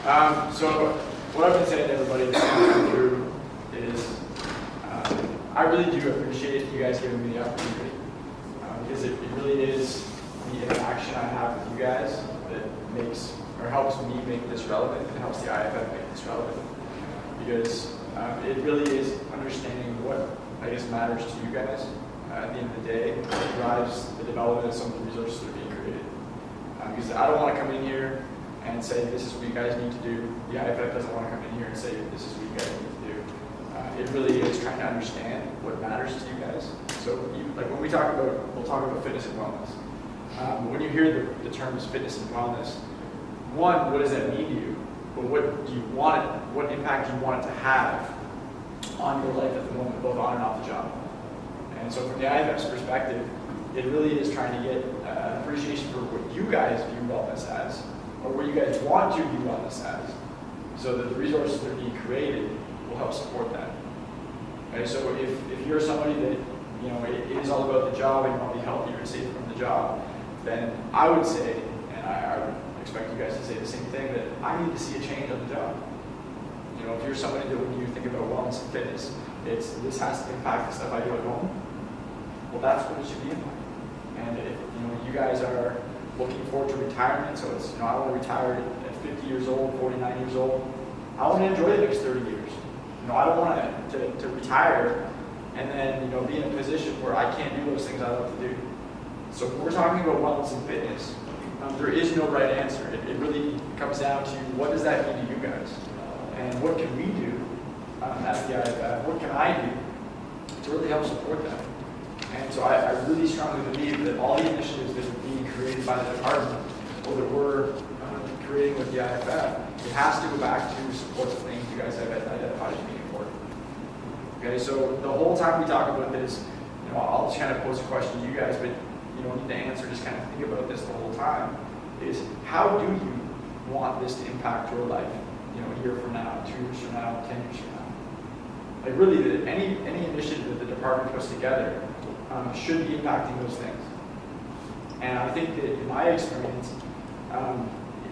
So what I've been saying to everybody that's come through is I really do appreciate you guys giving me the opportunity because it really is the interaction I have with you guys that makes or helps me make this relevant and helps the IFF make this relevant. Because it really is understanding what I guess matters to you guys at the end of the day that drives the development of some of the resources that are being created. Because I don't want to come in here and say this is what you guys need to do. The IFF doesn't want to come in here and say this is what you guys need to do. It really is trying to understand what matters to you guys. So like when we'll talk about fitness and wellness. When you hear the terms fitness and wellness, one, what does that mean to you? But what do you want it, what impact do you want it to have on your life at the moment, both on and off the job? And so from the IFF's perspective, it really is trying to get an appreciation for what you guys view wellness as, or what you guys want to view wellness as, so that the resources that are being created will help support that. Okay, so if you're somebody that it is all about the job and you want to be healthier and safer from the job, then I would say, and I would expect you guys to say the same thing, that I need to see a change on the job. If you're somebody that when you think about wellness and fitness, this has to impact the stuff I do at home, well, that's what it should be impacting. And if you guys are looking forward to retirement, so it's I want to retire at 50 years old, 49 years old. I want to enjoy the next 30 years. I don't want to retire and then be in a position where I can't do those things I love to do. So when we're talking about wellness and fitness, there is no right answer. It really comes down to what does that mean to you guys, and what can we do at the IFF? What can I do to really help support that? And so I really strongly believe that all the initiatives that are being created by the department, or that we're creating with the IFF, it has to go back to support the things you guys have identified as being important. Okay, so the whole time we talk about this, I'll just kind of pose a question to you guys, but you don't need to answer, just kind of think about this the whole time, is how do you want this to impact your life, a year from now, 2 years from now, 10 years from now? Like really, any initiative that the department puts together should be impacting those things. And I think that in my experience,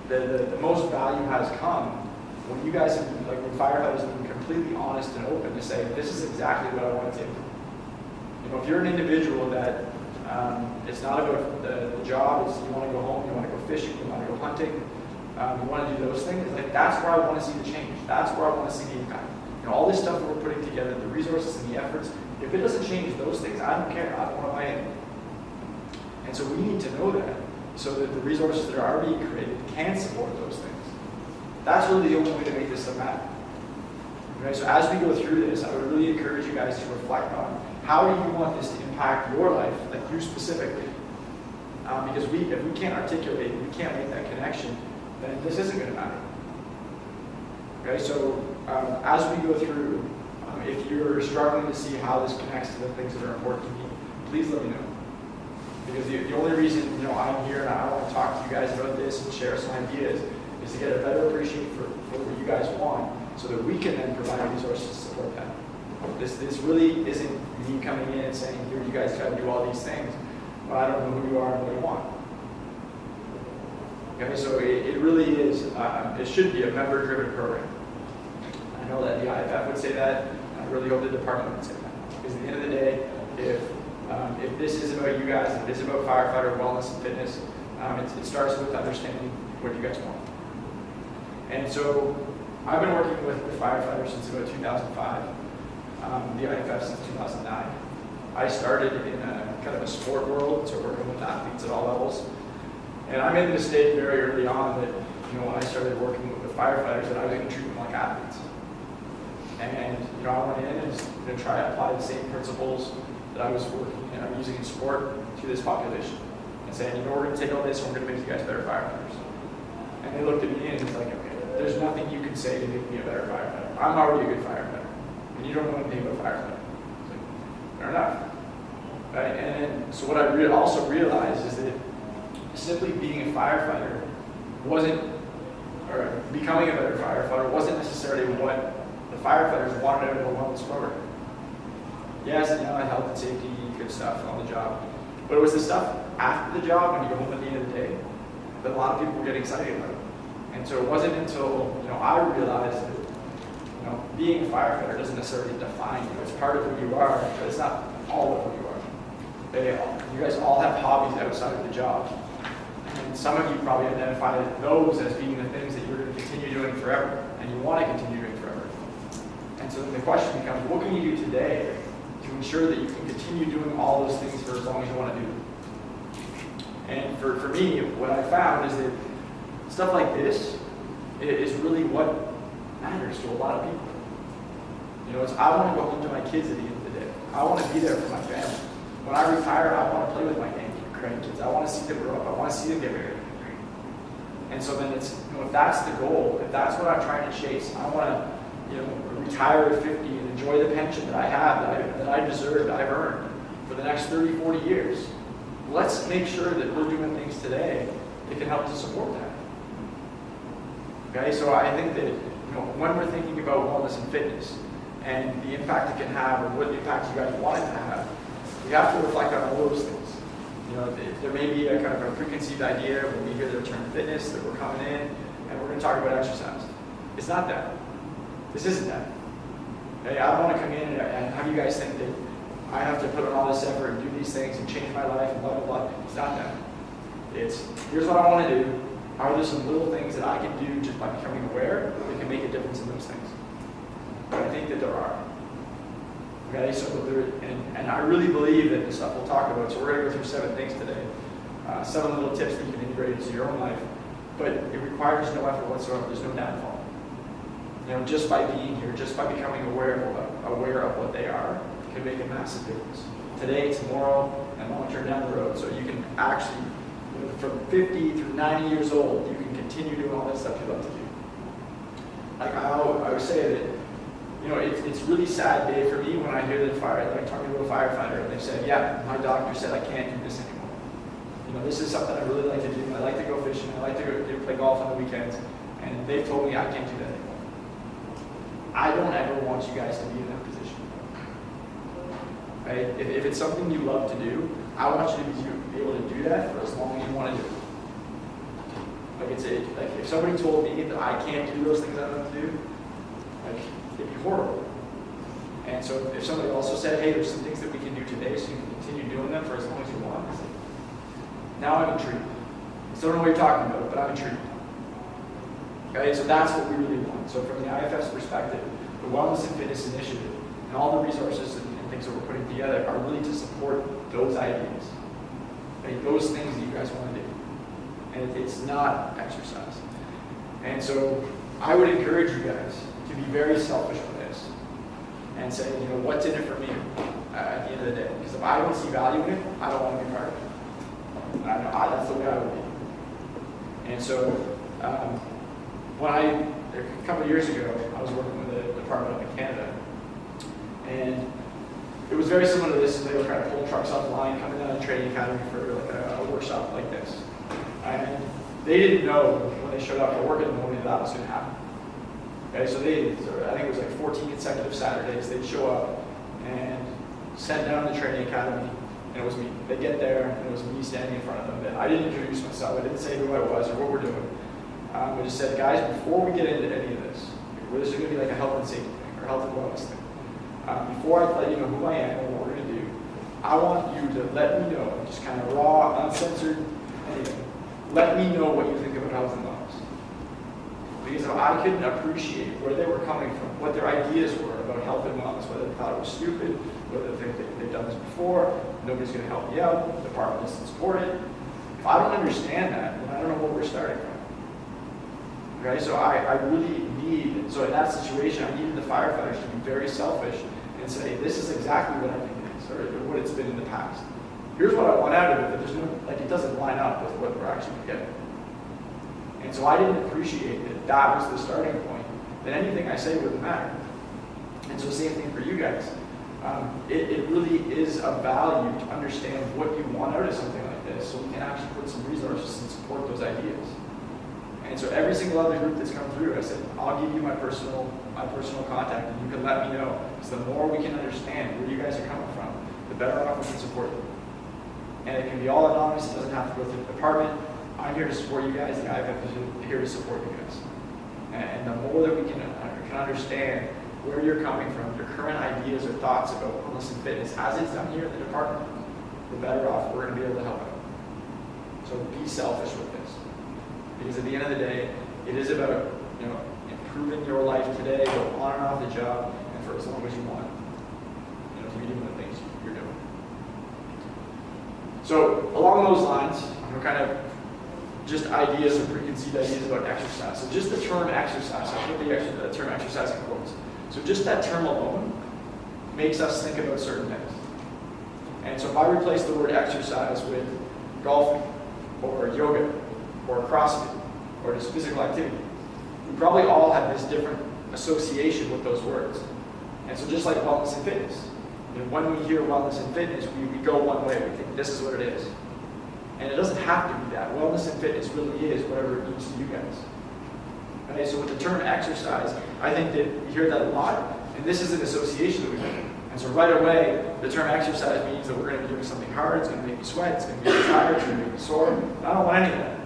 the most value has come when you guys have been, when firefighters have been completely honest and open to say, this is exactly what I want to do. If you're an individual that it's not about the job, it's you want to go home, you want to go fishing, you want to go hunting, you want to do those things, that's where I want to see the change. That's where I want to see the impact. All this stuff that we're putting together, the resources and the efforts, if it doesn't change those things, I don't care. I don't want to buy in. And so we need to know that so that the resources that are being created can support those things. That's really the only way to make this stuff matter. Okay, so as we go through this, I would really encourage you guys to reflect on how do you want this to impact your life, like you specifically. Because if we can't articulate, we can't make that connection, then this isn't going to matter. Okay, so as we go through, if you're struggling to see how this connects to the things that are important to me, please let me know. Because the only reason I'm here and I want to talk to you guys about this and share some ideas is to get a better appreciation for what you guys want, so that we can then provide resources to support that. This really isn't me coming in and saying, here, you guys got to do all these things, but I don't know who you are and what you want. Okay, so it really is, it should be a member-driven program. I know that the IFF would say that, and I really hope the department would say that. Because at the end of the day, if this is about you guys, if this is about firefighter wellness and fitness, it starts with understanding what you guys want. And so I've been working with firefighters since about 2005, the IFF since 2009. I started in a kind of a sport world, so working with athletes at all levels. And I made the mistake very early on that, when I started working with firefighters, that I was going to treat them like athletes. And I went in and was going to try to apply the same principles that I was using in sport to this population, and saying, we're going to take all this and we're going to make you guys better firefighters. And they looked at me and it's like, okay, there's nothing you can say to make me a better firefighter. I'm already a good firefighter, and you don't know anything about firefighting. It's like, fair enough. Right? And so what I also realized is that simply being a firefighter or becoming a better firefighter wasn't necessarily what the firefighters wanted out of a wellness program. Yes, health and safety, good stuff on the job, but it was the stuff after the job when you go home at the end of the day that a lot of people were getting excited about. And so it wasn't until I realized that being a firefighter doesn't necessarily define you. It's part of who you are, but it's not all of who you are. You guys all have hobbies outside of the job. And some of you probably identify those as being the things that you're going to continue doing forever, and you want to continue doing forever. And so then the question becomes, what can you do today to ensure that you can continue doing all those things for as long as you want to do them? And for me, what I found is that stuff like this is really what matters to a lot of people. It's I want to go home to my kids at the end of the day. I want to be there for my family. When I retire, I want to play with my grandkids. I want to see them grow up. I want to see them get married. And so then it's, if that's the goal, if that's what I'm trying to chase, I want to, retire at 50 and enjoy the pension that I have, that I deserve, that I've earned for the next 30, 40 years. Let's make sure that we're doing things today that can help to support that. Okay, so I think that when we're thinking about wellness and fitness and the impact it can have, or what impact you guys want it to have, we have to reflect on all those things. There may be a kind of a preconceived idea when we hear the term fitness that we're coming in and we're going to talk about exercise. It's not that. This isn't that. Okay, I don't want to come in and have you guys think that I have to put in all this effort and do these things and change my life and blah, blah, blah. It's not that. It's, here's what I want to do. Are there some little things that I can do just by becoming aware that can make a difference in those things? But I think that there are. Okay, so and I really believe that the stuff we'll talk about, so we're going to go through 7 things today. 7 little tips that you can integrate into your own life. But it requires no effort whatsoever. There's no downfall. Just by being here, just by becoming aware of what they are, can make a massive difference. Today, tomorrow, and long term down the road. So you can actually, from 50 through 90 years old, you can continue doing all that stuff you love to do. Like I would say that, it's a really sad day for me when I hear that talking to a firefighter and they said, yeah, my doctor said I can't do this anymore. This is something I really like to do. I like to go fishing. I like to go play golf on the weekends. And they've told me I can't do that anymore. I don't ever want you guys to be in that position. Right? If it's something you love to do, I want you to be able to do that for as long as you want to do it. Like if somebody told me that I can't do those things I love to do, it'd be horrible. And so if somebody also said, hey, there's some things that we can do today so you can continue doing them for as long as you want, now I'm intrigued. Still don't know what you're talking about, but I'm intrigued. Okay, so that's what we really want. So from the IFF's perspective, the Wellness and Fitness Initiative and all the resources and things that we're putting together are really to support those ideas. Okay, those things that you guys want to do. And it's not exercise. And so I would encourage you guys to be very selfish with this and say, what's in it for me at the end of the day? Because if I don't see value in it, I don't want to be part of it. And I know that's the way I would be. And so a couple of years ago, I was working with a department up in Canada, and it was very similar to this. They were trying to pull trucks off the line, coming down to the training academy for a workshop like this. And they didn't know when they showed up for work in the morning that was going to happen. Okay, so I think it was like 14 consecutive Saturdays, they'd show up and sat down in the training academy, and it was me. They'd get there, and it was me standing in front of them. I didn't introduce myself. I didn't say who I was or what we're doing. I just said, guys, before we get into any of this, this is going to be like a health and safety thing or health and wellness thing. Before I let you know who I am and what we're going to do, I want you to let me know, just kind of raw, uncensored, anything. Let me know what you think about health and wellness. Because if I couldn't appreciate where they were coming from, what their ideas were about health and wellness, whether they thought it was stupid, whether they think they've done this before, nobody's going to help me out, the department doesn't support it. If I don't understand that, then I don't know where we're starting from. Okay, so I really need, so in that situation, I needed the firefighters to be very selfish and say, this is exactly what I think it is, or what it's been in the past. Here's what I want out of it, but there's no, it doesn't line up with what we're actually getting. And so I didn't appreciate that was the starting point, then anything I say wouldn't matter. And so same thing for you guys. It really is of value to understand what you want out of something like this, so we can actually put some resources and support those ideas. And so every single other group that's come through, I said, I'll give you my personal contact, and you can let me know. Because the more we can understand where you guys are coming from, the better off we can support you. And it can be all anonymous. It doesn't have to go through the department. I'm here to support you guys. The IFF is here to support you guys. And the more that we can understand where you're coming from, your current ideas or thoughts about wellness and fitness as it's done here in the department, the better off we're going to be able to help out. So be selfish with this. Because at the end of the day, it is about improving your life today, go on and off the job, and for as long as you want, to be doing the things you're doing. So along those lines, kind of just ideas or preconceived ideas about exercise. So just the term exercise, I put the term exercise in quotes. So just that term alone makes us think about certain things. And so if I replace the word exercise with golfing, or yoga, or CrossFit, or just physical activity, we probably all have this different association with those words. And so just like wellness and fitness, when we hear wellness and fitness, we go one way, we think this is what it is. And it doesn't have to be that. Wellness and fitness really is whatever it means to you guys. Okay, so with the term exercise, I think that you hear that a lot, and this is an association that we make. And so right away, the term exercise means that we're going to be doing something hard, it's going to make me sweat, it's going to make me tired, it's going to make me sore. I don't want any of that.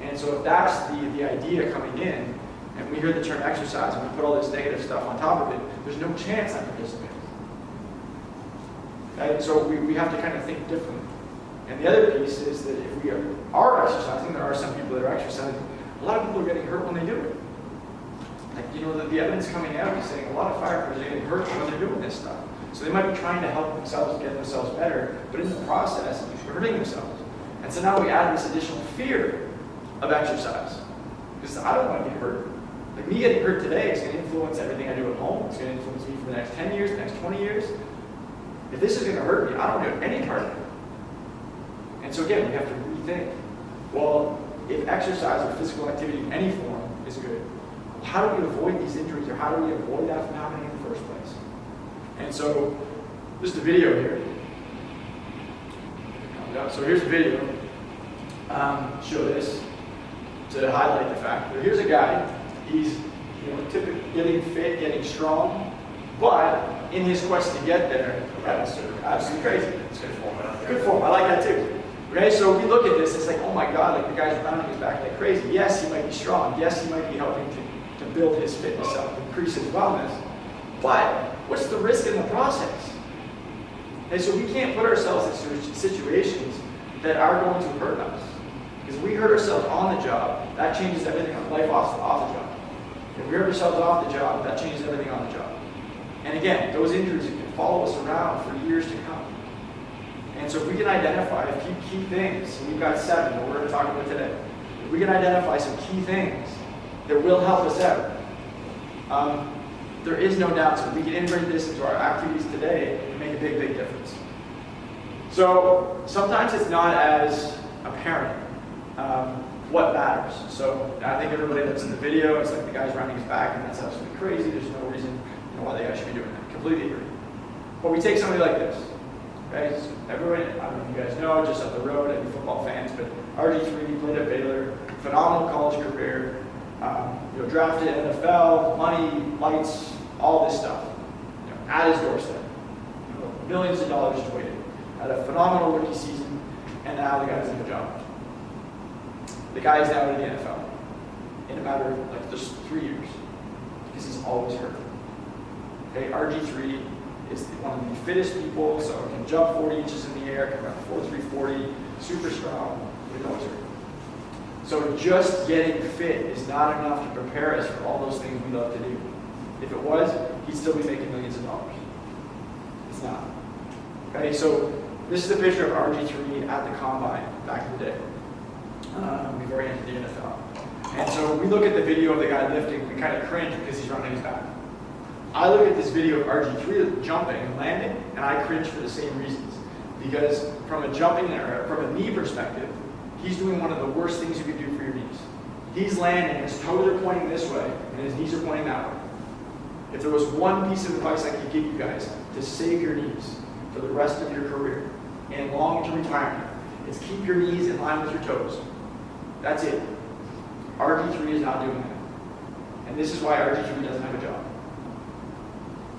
And so if that's the idea coming in, and we hear the term exercise, and we put all this negative stuff on top of it, there's no chance I participate. Okay? So we have to kind of think differently. And the other piece is that if we are exercising, there are some people that are exercising, a lot of people are getting hurt when they do it. Like, the evidence coming out is saying a lot of firefighters are getting hurt when they're doing this stuff. So they might be trying to help themselves get themselves better, but in the process, they're hurting themselves. And so now we add this additional fear of exercise. Because I don't want to get hurt. Like, me getting hurt today is going to influence everything I do at home. It's going to influence me for the next 10 years, the next 20 years. If this is going to hurt me, I don't want any part of it. And so again, we have to rethink. Well, if exercise or physical activity in any form is good, how do we avoid these injuries, or how do we avoid that from happening in the first place? And so, just a video here. So here's a video. Show this to highlight the fact that here's a guy. He's typically getting fit, getting strong, but in his quest to get there, that's absolutely crazy. It's good form. Good form. I like that too. Okay, so we look at this, it's like, oh my God, like the guy's rounding his back like crazy. Yes, he might be strong. Yes, he might be helping to build his fitness up, increase his wellness. But what's the risk in the process? And so we can't put ourselves in situations that are going to hurt us. Because if we hurt ourselves on the job, that changes everything on life off the job. If we hurt ourselves off the job, that changes everything on the job. And again, those injuries can follow us around for years to come. And so if we can identify a few key things, and we've got 7 that we're going to talk about today, if we can identify some key things that will help us out, there is no doubt that we can integrate this into our activities today and make a big, big difference. So sometimes it's not as apparent what matters. So I think everybody that's in the video, it's like the guy's rounding his back, and that's absolutely crazy. There's no reason why the guy should be doing that. Completely agree. But we take somebody like this. Okay, so everyone, I don't know if you guys know, just up the road, any football fans, but RG3 played at Baylor, phenomenal college career, drafted NFL, money, lights, all this stuff, at his doorstep. Millions of dollars just waiting. Had a phenomenal rookie season, and now the guy's in a job. The guy is now in the NFL in a matter of just 3 years, because he's always hurt. Okay, RG3 is one of the fittest people, so can jump 40 inches in the air, can run 4.340, super strong, but he's always hurt. So just getting fit is not enough to prepare us for all those things we love to do. If it was, he'd still be making millions of dollars. It's not. Okay, so this is a picture of RG3 at the combine back in the day. We've already entered the NFL. And so we look at the video of the guy lifting, we kind of cringe because he's running his back. I look at this video of RG3 jumping and landing, and I cringe for the same reasons. Because from a jumping or from a knee perspective, he's doing one of the worst things you can do for your knees. He's landing, his toes are pointing this way, and his knees are pointing that way. If there was one piece of advice I could give you guys to save your knees for the rest of your career and long-term retirement, it's keep your knees in line with your toes. That's it. RG3 is not doing that. And this is why RG3 doesn't have a job.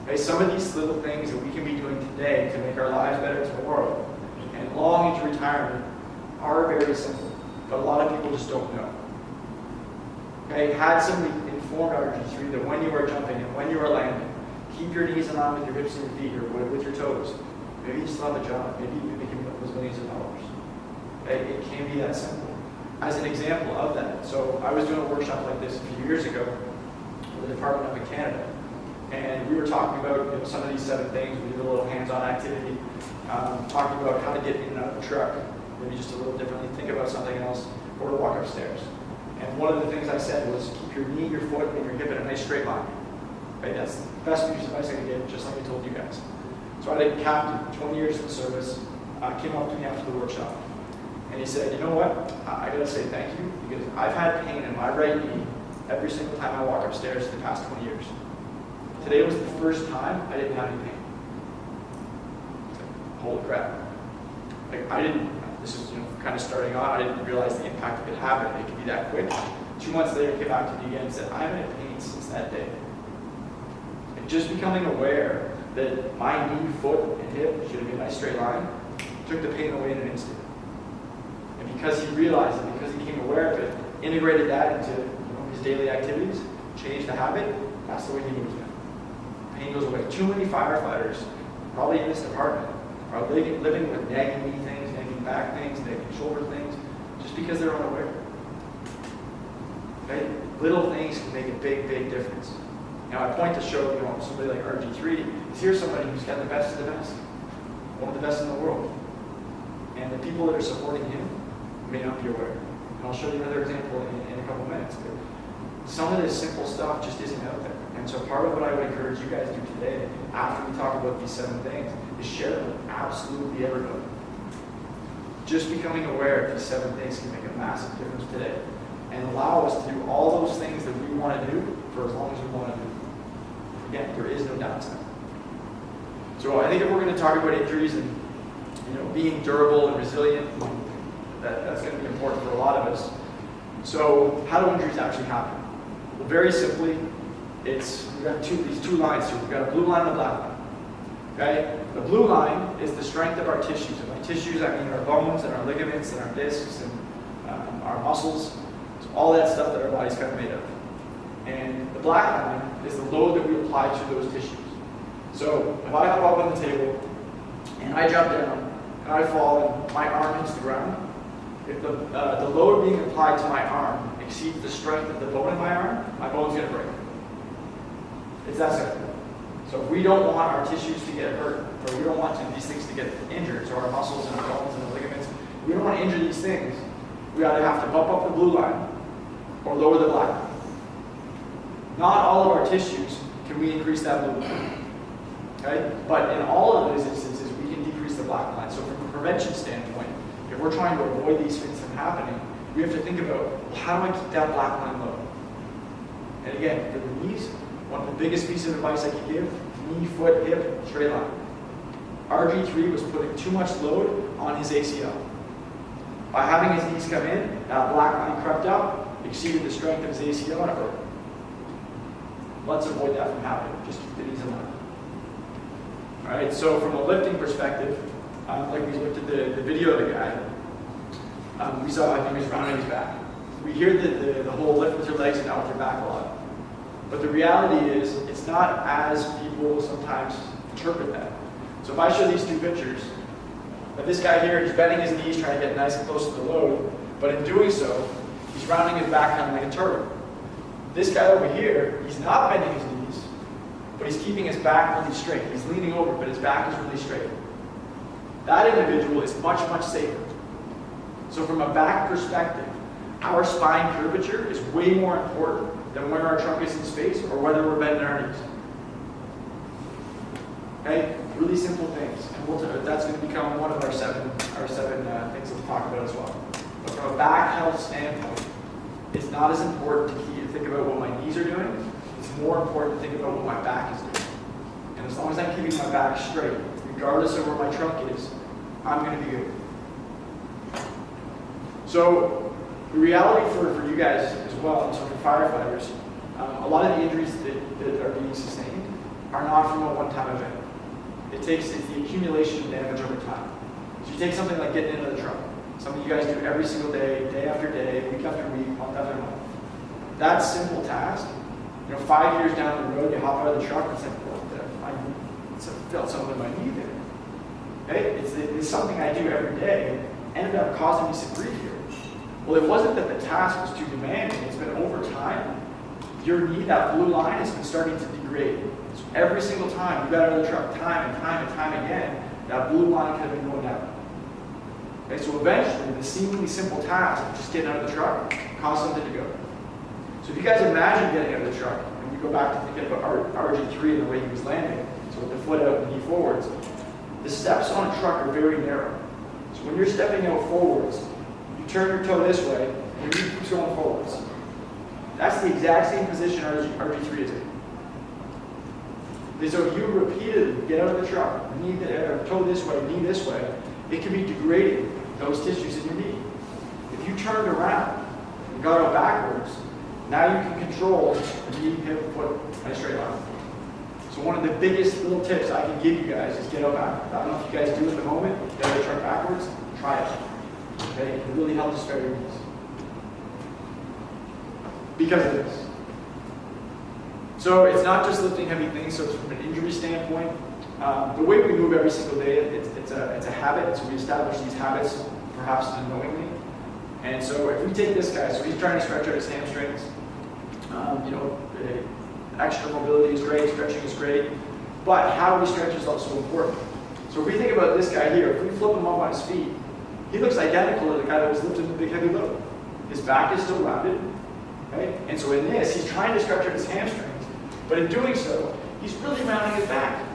Okay, some of these little things that we can be doing today to make our lives better tomorrow and long into retirement are very simple. but a lot of people just don't know. Okay, had somebody informed RG3 that when you are jumping and when you are landing, keep your knees in line with your hips and your feet or with your toes. Maybe you still have a job. Maybe you can make those millions of dollars. Okay, it can be that simple. As an example of that, so I was doing a workshop like this a few years ago with the Department up in Canada, and we were talking about some of these 7 things. We did a little hands-on activity, talking about how to get in and out of the truck, maybe just a little differently, think about something else, or to walk upstairs. And one of the things I said was keep your knee, your foot, and your hip in a nice straight line. Okay, that's the best piece of advice I could give, just like I told you guys. So I had a captain, 20 years in the service, came up to me after the workshop. And he said, you know what, I gotta say thank you, because I've had pain in my right knee every single time I walk upstairs the past 20 years. Today was the first time I didn't have any pain. Holy crap. Like this is kind of starting on, I didn't realize the impact it could have, and it could be that quick. 2 months later, he came back to me again and said, I haven't had pain since that day. And just becoming aware that my knee, foot, and hip should be a nice straight line, took the pain away in an instant. And because he realized it, because he became aware of it, integrated that into his daily activities, changed the habit, that's the way he moves now. Pain goes away. Too many firefighters, probably in this department, are living with nagging knee things, nagging back things, nagging shoulder things, just because they're unaware. Okay? Little things can make a big, big difference. Now I point to show somebody like RG3, is here's somebody who's got the best of the best, one of the best in the world. And the people that are supporting him may not be aware. And I'll show you another example in a couple minutes. But some of this simple stuff just isn't out there. And so part of what I would encourage you guys to do today, after we talk about these 7 things, is share them with absolutely everybody. Just becoming aware of these 7 things can make a massive difference today and allow us to do all those things that we want to do for as long as we want to do. Again, there is no downside. So I think if we're going to talk about injuries and being durable and resilient, that's going to be important for a lot of us. So how do injuries actually happen? Well, very simply, we've got these 2 lines here. We've got a blue line and a black line. Okay? The blue line is the strength of our tissues. And by tissues, I mean our bones and our ligaments and our discs and our muscles. So all that stuff that our body's kind of made of. And the black line is the load that we apply to those tissues. So if I hop up on the table and I jump down and I fall and my arm hits the ground, if the load being applied to my arm exceeds the strength of the bone in my arm, my bone's going to break. It's that simple. So if we don't want our tissues to get hurt, or we don't want these things to get injured, so our muscles and our bones and the ligaments, we don't want to injure these things, we either have to bump up the blue line or lower the black line. Not all of our tissues can we increase that blue line. Okay? But in all of those instances, we can decrease the black line. So from a prevention standpoint, if we're trying to avoid these things from happening, we have to think about, well, how do I keep that black line low? And again, for the knees, one of the biggest pieces of advice I could give, knee, foot, hip, straight line. RG3 was putting too much load on his ACL. By having his knees come in, that black line crept up, exceeded the strength of his ACL, and it broke. Let's avoid that from happening. Just keep the knees in line. All right, so from a lifting perspective, like we looked at the video of the guy, we saw how he was rounding his back. We hear the whole lift with your legs and out with your back a lot. But the reality is, it's not as people sometimes interpret that. So if I show these 2 pictures, of this guy here, he's bending his knees, trying to get nice and close to the load, but in doing so, he's rounding his back kind of like a turtle. This guy over here, he's not bending his knees, but he's keeping his back really straight. He's leaning over, but his back is really straight. That individual is much, much safer. So from a back perspective, our spine curvature is way more important than where our trunk is in space or whether we're bending our knees. Okay? Really simple things. And that's going to become one of our seven things that we'll talk about as well. But from a back health standpoint, it's not as important to think about what my knees are doing. It's more important to think about what my back is doing. And as long as I'm keeping my back straight, regardless of where my trunk is, I'm going to be good. So the reality for you guys as well, and so for firefighters, a lot of the injuries that are being sustained are not from a one-time event. It's the accumulation of damage over time. So you take something like getting into the truck. Some of you guys do every single day, day after day, week after week, month after month. That simple task, 5 years down the road, you hop out of the truck and it's like, well, I felt something in my knee there. Okay? It's something I do every day, ended up causing me some grief here. Well, it wasn't that the task was too demanding. It's been over time. Your knee, that blue line, has been starting to degrade. So every single time you got out of the truck, time and time and time again, that blue line could have been going down. Okay, so eventually, the seemingly simple task of just getting out of the truck caused something to go. So if you guys imagine getting out of the truck, and we go back to thinking about RG3 and the way he was landing, so with the foot out and knee forwards, the steps on a truck are very narrow. So when you're stepping out forwards, you turn your toe this way, and your knee keeps going forwards. That's the exact same position RG3 is in. And so if you repeatedly get out of the truck, toe this way, knee this way, it can be degrading those tissues in your knee. If you turned around and got out backwards, now you can control the knee, hip, foot in a straight line. So one of the biggest little tips I can give you guys is get out backwards. I don't know if you guys do it at the moment, get out of the truck backwards, try it. Okay, it can really help to spare your knees. Because of this. So it's not just lifting heavy things, so from an injury standpoint, the way we move every single day, it's a habit, so we establish these habits, perhaps unknowingly. And so if we take this guy, so he's trying to stretch out his hamstrings, extra mobility is great, stretching is great, but how we stretch is also important. So if we think about this guy here, if we flip him up on his feet, he looks identical to the guy that was lifting the big heavy load. His back is still rounded, okay? And so in this, he's trying to stretch out his hamstrings, but in doing so, he's really rounding his back.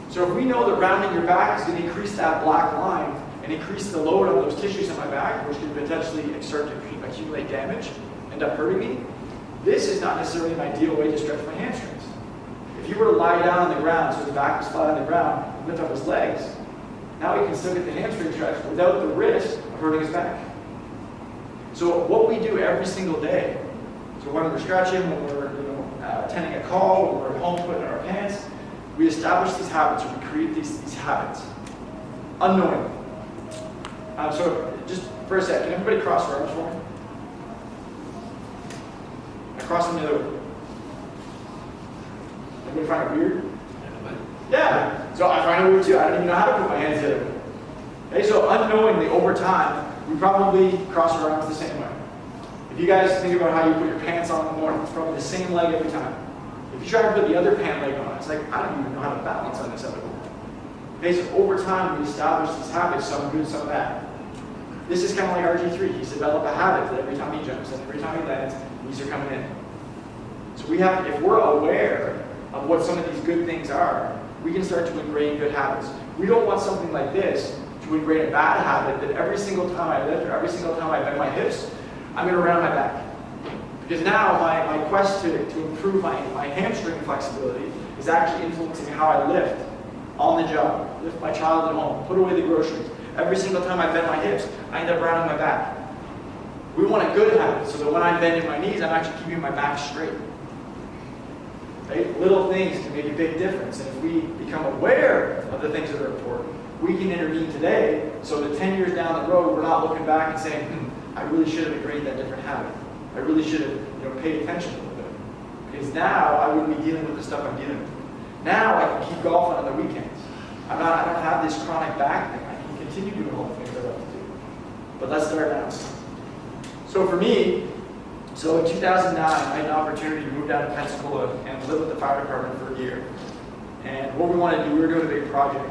So if we know that rounding your back is going to increase that black line and increase the load on those tissues in my back, which could potentially start to accumulate damage, end up hurting me, this is not necessarily an ideal way to stretch my hamstrings. If you were to lie down on the ground, so his back was flat on the ground, and lift up his legs, now he can still get the hamstring stretch without the risk of hurting his back. So what we do every single day, so when we're stretching, when we're attending a call, when we're at home putting on our pants, we establish these habits, or we create these habits, unknowingly. So just for a sec, can everybody cross their arms for me? I cross them the other way. Anybody find it weird? Yeah. So I find it weird too. I don't even know how to put my hands the other way. Okay, so unknowingly, over time, we probably cross our arms the same way. If you guys think about how you put your pants on in the morning, it's probably the same leg every time. If you try to put the other pant leg on, it's like, I don't even know how to balance on this other one. Okay, so over time, we establish these habits, some good, some bad. This is kind of like RG3. He's developed a habit that every time he jumps and every time he lands, knees are coming in. So we have, if we're aware of what some of these good things are, we can start to ingrain good habits. We don't want something like this to ingrain a bad habit that every single time I lift or every single time I bend my hips, I'm going to round my back. Because now my quest to improve my hamstring flexibility is actually influencing how I lift on the job, lift my child at home, put away the groceries. Every single time I bend my hips, I end up rounding my back. We want a good habit so that when I'm bending my knees, I'm actually keeping my back straight. Right? Little things can make a big difference. And if we become aware of the things that are important, we can intervene today so that 10 years down the road, we're not looking back and saying, I really should have ingrained that different habit. I really should have paid attention a little bit. Because now I wouldn't be dealing with the stuff I'm dealing with. Now I can keep golfing on the weekends. I don't have this chronic back thing. I can continue doing all the things I love to do. But let's start now. So for me, in 2009, I had an opportunity to move down to Pensacola and live with the fire department for a year. And what we wanted to do, we were doing a big project.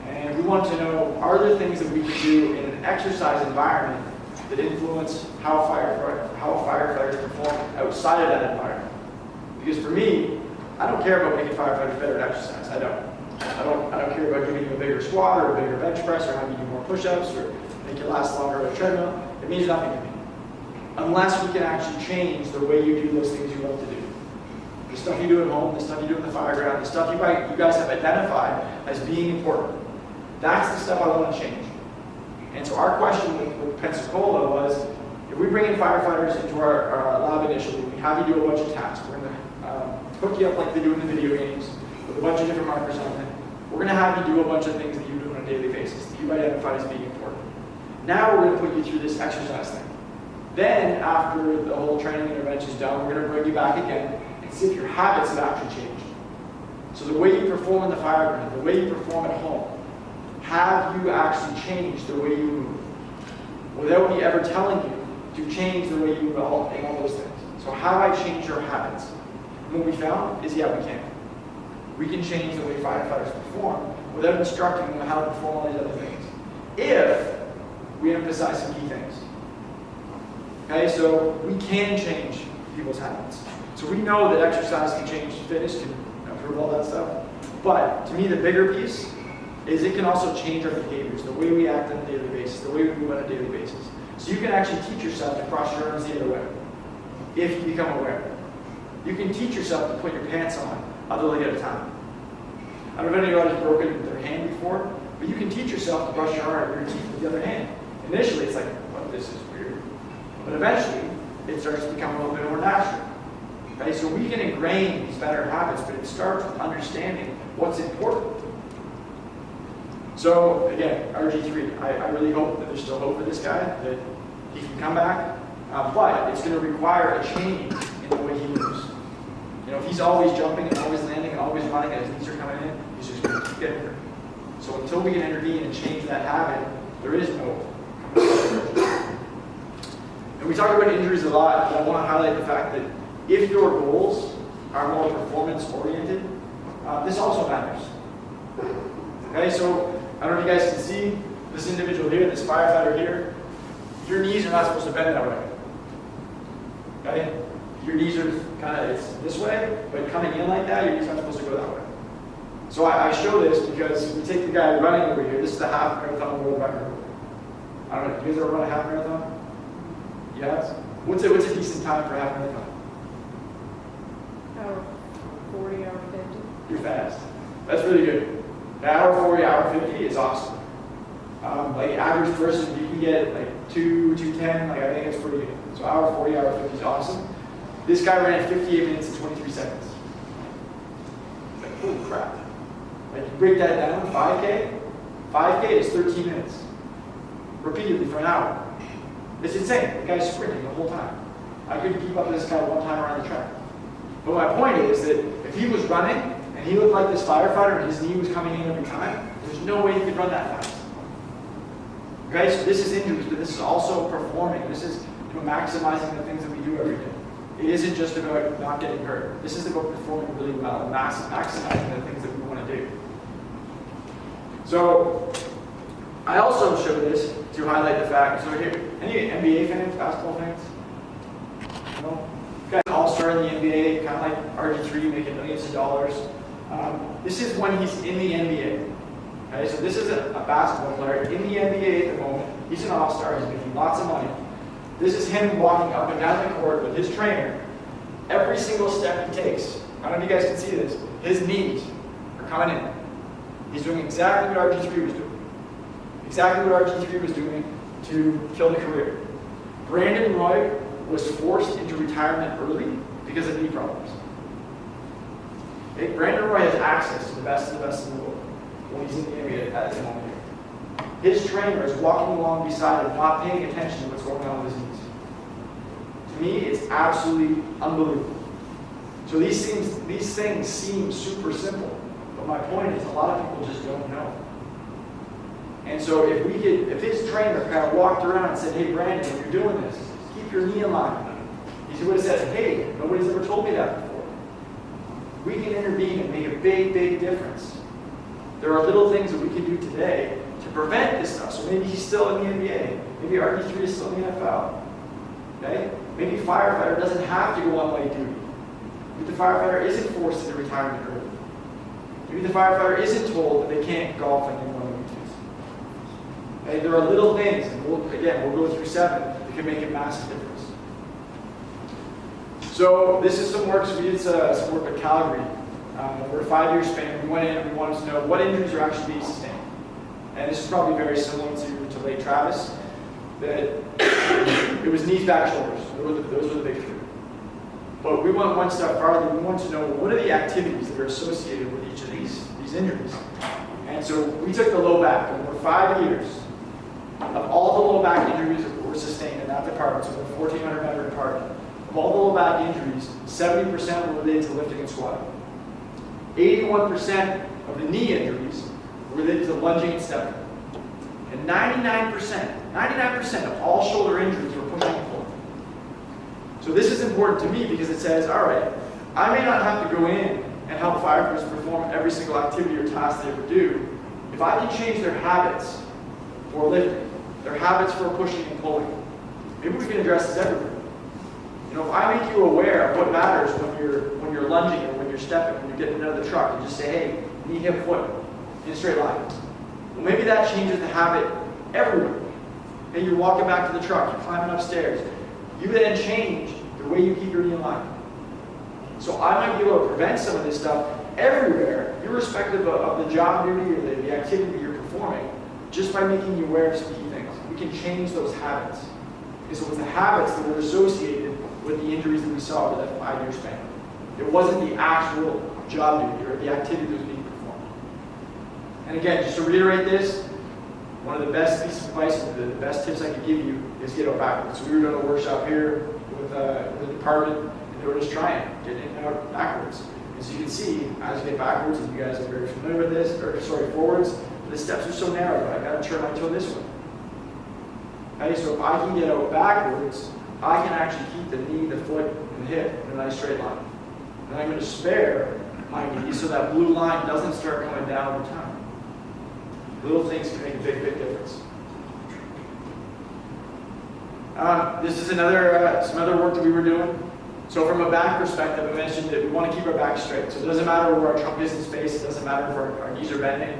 And we wanted to know, are there things that we can do in an exercise environment that influence how firefighters perform outside of that environment? Because for me, I don't care about making firefighters better at exercise. I don't care about giving you a bigger squat or a bigger bench press or having you do more push-ups or make you last longer on a treadmill. It means nothing to me. Unless we can actually change the way you do those things you love to do. The stuff you do at home, the stuff you do in the fireground, the stuff you guys have identified as being important. That's the stuff I want to change. And so our question with Pensacola was, if we bring in firefighters into our lab initially, we have you do a bunch of tasks. We're going to hook you up like they do in the video games with a bunch of different markers on it. We're going to have you do a bunch of things that you do on a daily basis that you've identified as being important. Now we're going to put you through this exercise thing. Then, after the whole training intervention is done, we're going to bring you back again and see if your habits have actually changed. So the way you perform in the fire ground, the way you perform at home, have you actually changed the way you move? Without me ever telling you to change the way you move in all those things. So have I changed your habits? And what we found is, yeah, we can. We can change the way firefighters perform without instructing them how to perform all these other things, if we emphasize some key things. Okay, so we can change people's habits. So we know that exercise can change fitness, can improve all that stuff. But to me, the bigger piece is it can also change our behaviors, the way we act on a daily basis, the way we move on a daily basis. So you can actually teach yourself to cross your arms the other way, if you become aware. You can teach yourself to put your pants on a leg at a time. I don't know if anybody's broken their hand before, but you can teach yourself to brush your teeth with the other hand. Initially, it's like, well, this is weird. But eventually, it starts to become a little bit more natural. Okay? So we can ingrain these better habits, but it starts with understanding what's important. So again, RG3, I really hope that there's still hope for this guy, that he can come back, but it's going to require a change in the way he moves. You know, if he's always jumping and always landing and always running and his knees are coming in, he's just going to keep getting hurt. So until we can intervene and change that habit, there is no hope. And we talk about injuries a lot, but I want to highlight the fact that if your goals are more performance-oriented, this also matters. Okay, so I don't know if you guys can see this individual here, this firefighter here. Your knees are not supposed to bend that way. Okay? Your knees are kind of, it's this way, but coming in like that, your knees aren't supposed to go that way. So I show this because we take the guy running over here. This is the half marathon world record. I don't know, do you guys ever run a half marathon? Yes? What's a decent time for a half marathon? Hour 40, hour 50. You're fast. That's really good. An hour 40, hour 50 is awesome. Like average person, you can get like 2:10, like I think it's pretty good. So hour 40, hour 50 is awesome. This guy ran 58 minutes and 23 seconds. It's like, holy crap. Like you break that down, 5K is 13 minutes. Repeatedly for an hour. It's insane. The guy's sprinting the whole time. I couldn't keep up with this guy one time around the track. But my point is that if he was running and he looked like this firefighter and his knee was coming in every time, there's no way he could run that fast. Okay, so this is injuries, but this is also performing. This is maximizing the things that we do every day. It isn't just about not getting hurt. This is about performing really well and maximizing the things that we want to do. So I also show this to highlight the fact. So here, any NBA fans, basketball fans? No? Guys, all-star in the NBA, kind of like RG3, making millions of dollars. This is when he's in the NBA. Okay, so this is a basketball player in the NBA at the moment. He's an all-star. He's making lots of money. This is him walking up and down the court with his trainer. Every single step he takes, I don't know if you guys can see this, his knees are coming in. He's doing exactly what RG3 was doing. Exactly what RG3 was doing to kill the career. Brandan Wright was forced into retirement early because of knee problems. Okay? Brandan Wright has access to the best of the world when he's in the NBA at the moment. His trainer is walking along beside him, not paying attention to what's going on with his knees. To me, it's absolutely unbelievable. So these things seem super simple, but my point is a lot of people just don't know. And so if his trainer kind of walked around and said, "Hey Brandon, if you're doing this, keep your knee in line," he would have said, "Hey, nobody's ever told me that before." We can intervene and make a big, big difference. There are little things that we can do today to prevent this stuff. So maybe he's still in the NBA. Maybe RG3 is still in the NFL. Okay? Maybe firefighter doesn't have to go on light duty. Maybe the firefighter isn't forced into retirement early. Maybe the firefighter isn't told that they can't golf on one of the weekends. Okay? There are little things, and we'll go through 7 that can make a massive difference. So this is some work. So we did some work at Calgary. Over a 5-year span, we went in and we wanted to know what injuries are actually being sustained. And this is probably very similar to late Travis. That it was knees, back, shoulders. Those were the big 3. But we went one step farther. We wanted to know what are the activities that are associated with each of these injuries. And so we took the low back. And for 5 years, of all the low back injuries that were sustained in that department, so the 1,400 member department, of all the low back injuries, 70% were related to lifting and squatting. 81% of the knee injuries were related to lunging and stepping. And 99% of all shoulder injuries were pushing and pulling. So this is important to me because it says, all right, I may not have to go in and help firefighters perform every single activity or task they ever do. If I can change their habits for lifting, their habits for pushing and pulling, maybe we can address this everywhere. You know, if I make you aware of what matters when you're lunging or when you're stepping, when you're getting out of the truck, and just say, hey, knee, hip, foot, in a straight line. Well, maybe that changes the habit everywhere. Hey, you're walking back to the truck, you're climbing upstairs. You then change the way you keep your knee in line. So I might be able to prevent some of this stuff everywhere, irrespective of the job duty or the activity that you're performing, just by making you aware of some key things. We can change those habits. And so it's the habits that were associated with the injuries that we saw over that 5-year span. It wasn't the actual job duty or the activity that was being performed. And again, just to reiterate this, one of the best pieces of advice and the best tips I could give you is get out backwards. So we were doing a workshop here with the department, and they were just trying, getting in and out backwards. As you can see, as you get backwards, and you guys are very familiar with this, or sorry, forwards, the steps are so narrow, but I gotta turn my toe this way. Okay, so if I can get out backwards, I can actually keep the knee, the foot, and the hip in a nice straight line. And I'm gonna spare my knee so that blue line doesn't start coming down over time. Little things can make a big, big difference. This is some other work that we were doing. So from a back perspective, I mentioned that we want to keep our back straight. So it doesn't matter where our trunk is in space, it doesn't matter if our knees are bending,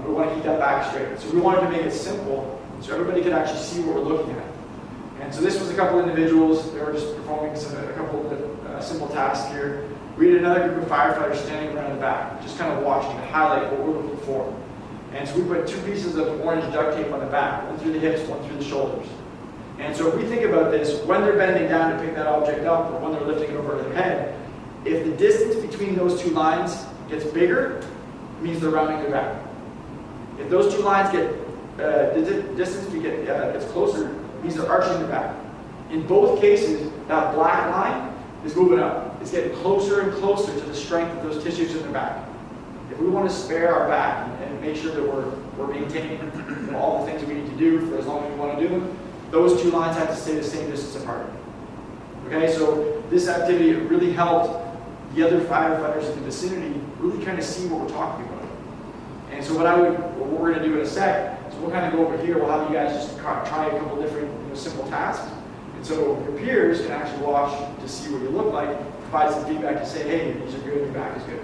we want to keep that back straight. So we wanted to make it simple so everybody could actually see what we're looking at. And so this was a couple individuals, they were just performing a couple of simple tasks here. We had another group of firefighters standing around the back, just kind of watching to highlight what we're looking for. And so we put 2 pieces of orange duct tape on the back, one through the hips, one through the shoulders. And so if we think about this, when they're bending down to pick that object up, or when they're lifting it over their head, if the distance between those 2 lines gets bigger, it means they're rounding their back. If those 2 lines the distance gets closer, it means they're arching their back. In both cases, that black line is moving up. It's getting closer and closer to the strength of those tissues in their back. If we want to spare our back and make sure that we're maintaining all the things that we need to do for as long as we want to do them, those 2 lines have to stay the same distance apart. Okay, so this activity really helped the other firefighters in the vicinity really kind of see what we're talking about. And so what we're going to do in a sec is we'll kind of go over here. We'll have you guys just try a couple different simple tasks. And so your peers can actually watch to see what you look like, provide some feedback to say, hey, your knees are good, your back is good.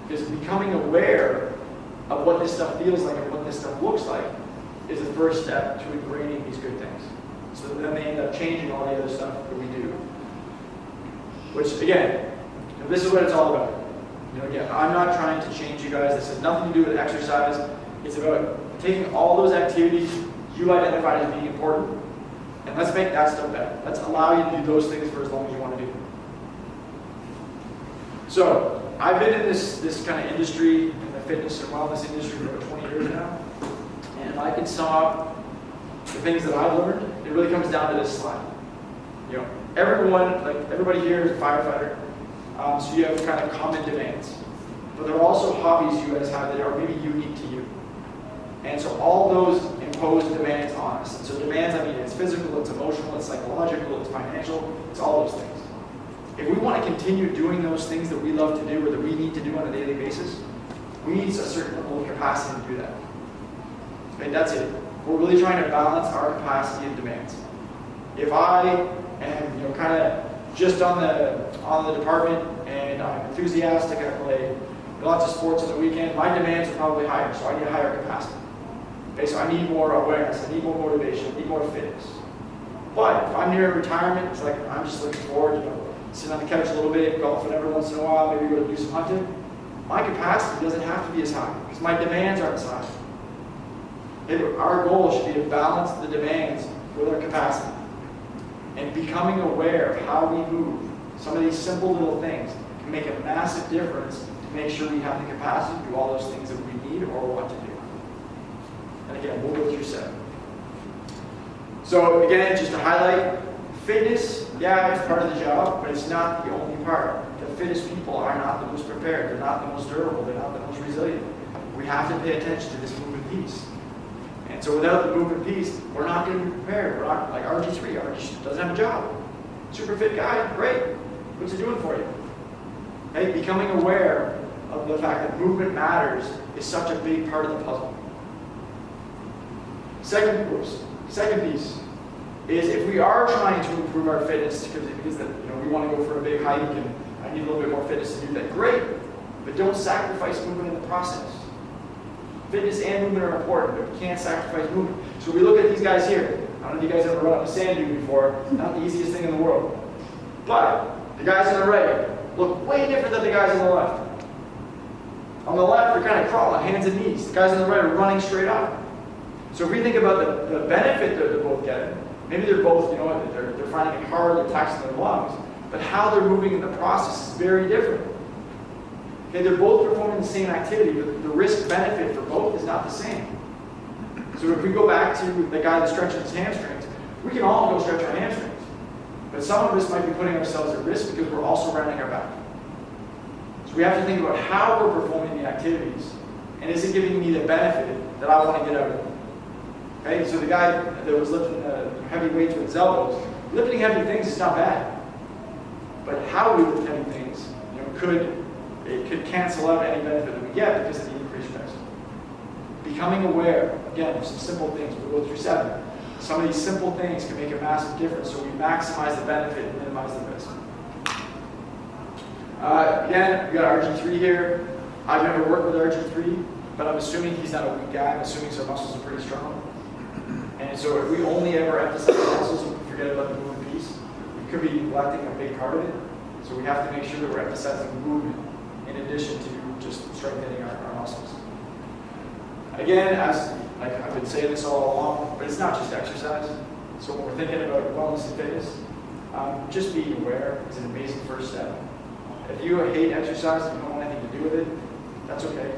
Because becoming aware of what this stuff feels like and what this stuff looks like is the first step to ingraining these good things. So then they end up changing all the other stuff that we do. Which, again, this is what it's all about. Again, I'm not trying to change you guys. This has nothing to do with exercise. It's about taking all those activities you identified as being important, and let's make that stuff better. Let's allow you to do those things for as long as you want to do them. So, I've been in this kind of industry, in the fitness and wellness industry for over 20 years now. And if I can sum up the things that I've learned, it really comes down to this slide. Everybody here is a firefighter, so you have kind of common demands. But there are also hobbies you guys have that are maybe unique to you. And so all those impose demands on us. And so demands, it's physical, it's emotional, it's psychological, it's financial, it's all those things. If we want to continue doing those things that we love to do or that we need to do on a daily basis, we need a certain level of capacity to do that. Okay, that's it. We're really trying to balance our capacity and demands. If I am kind of just on the department and I'm enthusiastic, I play lots of sports on the weekend, my demands are probably higher, so I need a higher capacity. Okay, so I need more awareness, I need more motivation, I need more fitness. But if I'm near retirement, it's like I'm just looking forward to sitting on the couch a little bit, golfing every once in a while, maybe go to do some hunting. My capacity doesn't have to be as high because my demands aren't as high. Our goal should be to balance the demands with our capacity. And becoming aware of how we move, some of these simple little things can make a massive difference to make sure we have the capacity to do all those things that we need or want to do. And again, we'll go through 7. So again, just to highlight, fitness, yeah, it's part of the job, but it's not the only part. The fittest people are not the most prepared. They're not the most durable. They're not the most resilient. We have to pay attention to this movement piece. And so without the movement piece, we're not going to be prepared. We're not like RG3. RG doesn't have a job. Super fit guy, great. What's it doing for you? Hey, becoming aware of the fact that movement matters is such a big part of the puzzle. Second piece is if we are trying to improve our fitness because we want to go for a big hike and I need a little bit more fitness to do that, great. But don't sacrifice movement in the process. Fitness and movement are important, but we can't sacrifice movement. So we look at these guys here. I don't know if you guys ever run up a sand dune before. Not the easiest thing in the world. But the guys on the right look way different than the guys on the left. On the left, they're kind of crawling, hands and knees. The guys on the right are running straight up. So if we think about the benefit that they're both getting, maybe they're both, they're finding it hard, they're taxing their lungs, but how they're moving in the process is very different. Okay, they're both performing the same activity, but the risk-benefit for both is not the same. So if we go back to the guy that stretches his hamstrings, we can all go stretch our hamstrings. But some of us might be putting ourselves at risk because we're also rounding our back. So we have to think about how we're performing the activities, and is it giving me the benefit that I want to get out of it? Okay, so the guy that was lifting heavy weights with his elbows, lifting heavy things is not bad. But how we lift heavy things, could cancel out any benefit that we get because of the increased risk. Becoming aware, again, of some simple things. We'll go through 7. Some of these simple things can make a massive difference, so we maximize the benefit and minimize the risk. Again, we got RG3 here. I've never worked with RG3, but I'm assuming he's not a weak guy. I'm assuming his muscles are pretty strong. And so if we only ever emphasize the muscles and we forget about the movement piece, we could be neglecting a big part of it. So we have to make sure that we're emphasizing movement in addition to just strengthening our muscles. Again, as I've been saying this all along, but it's not just exercise. So when we're thinking about wellness and fitness, just being aware is an amazing first step. If you hate exercise and you don't want anything to do with it, that's okay.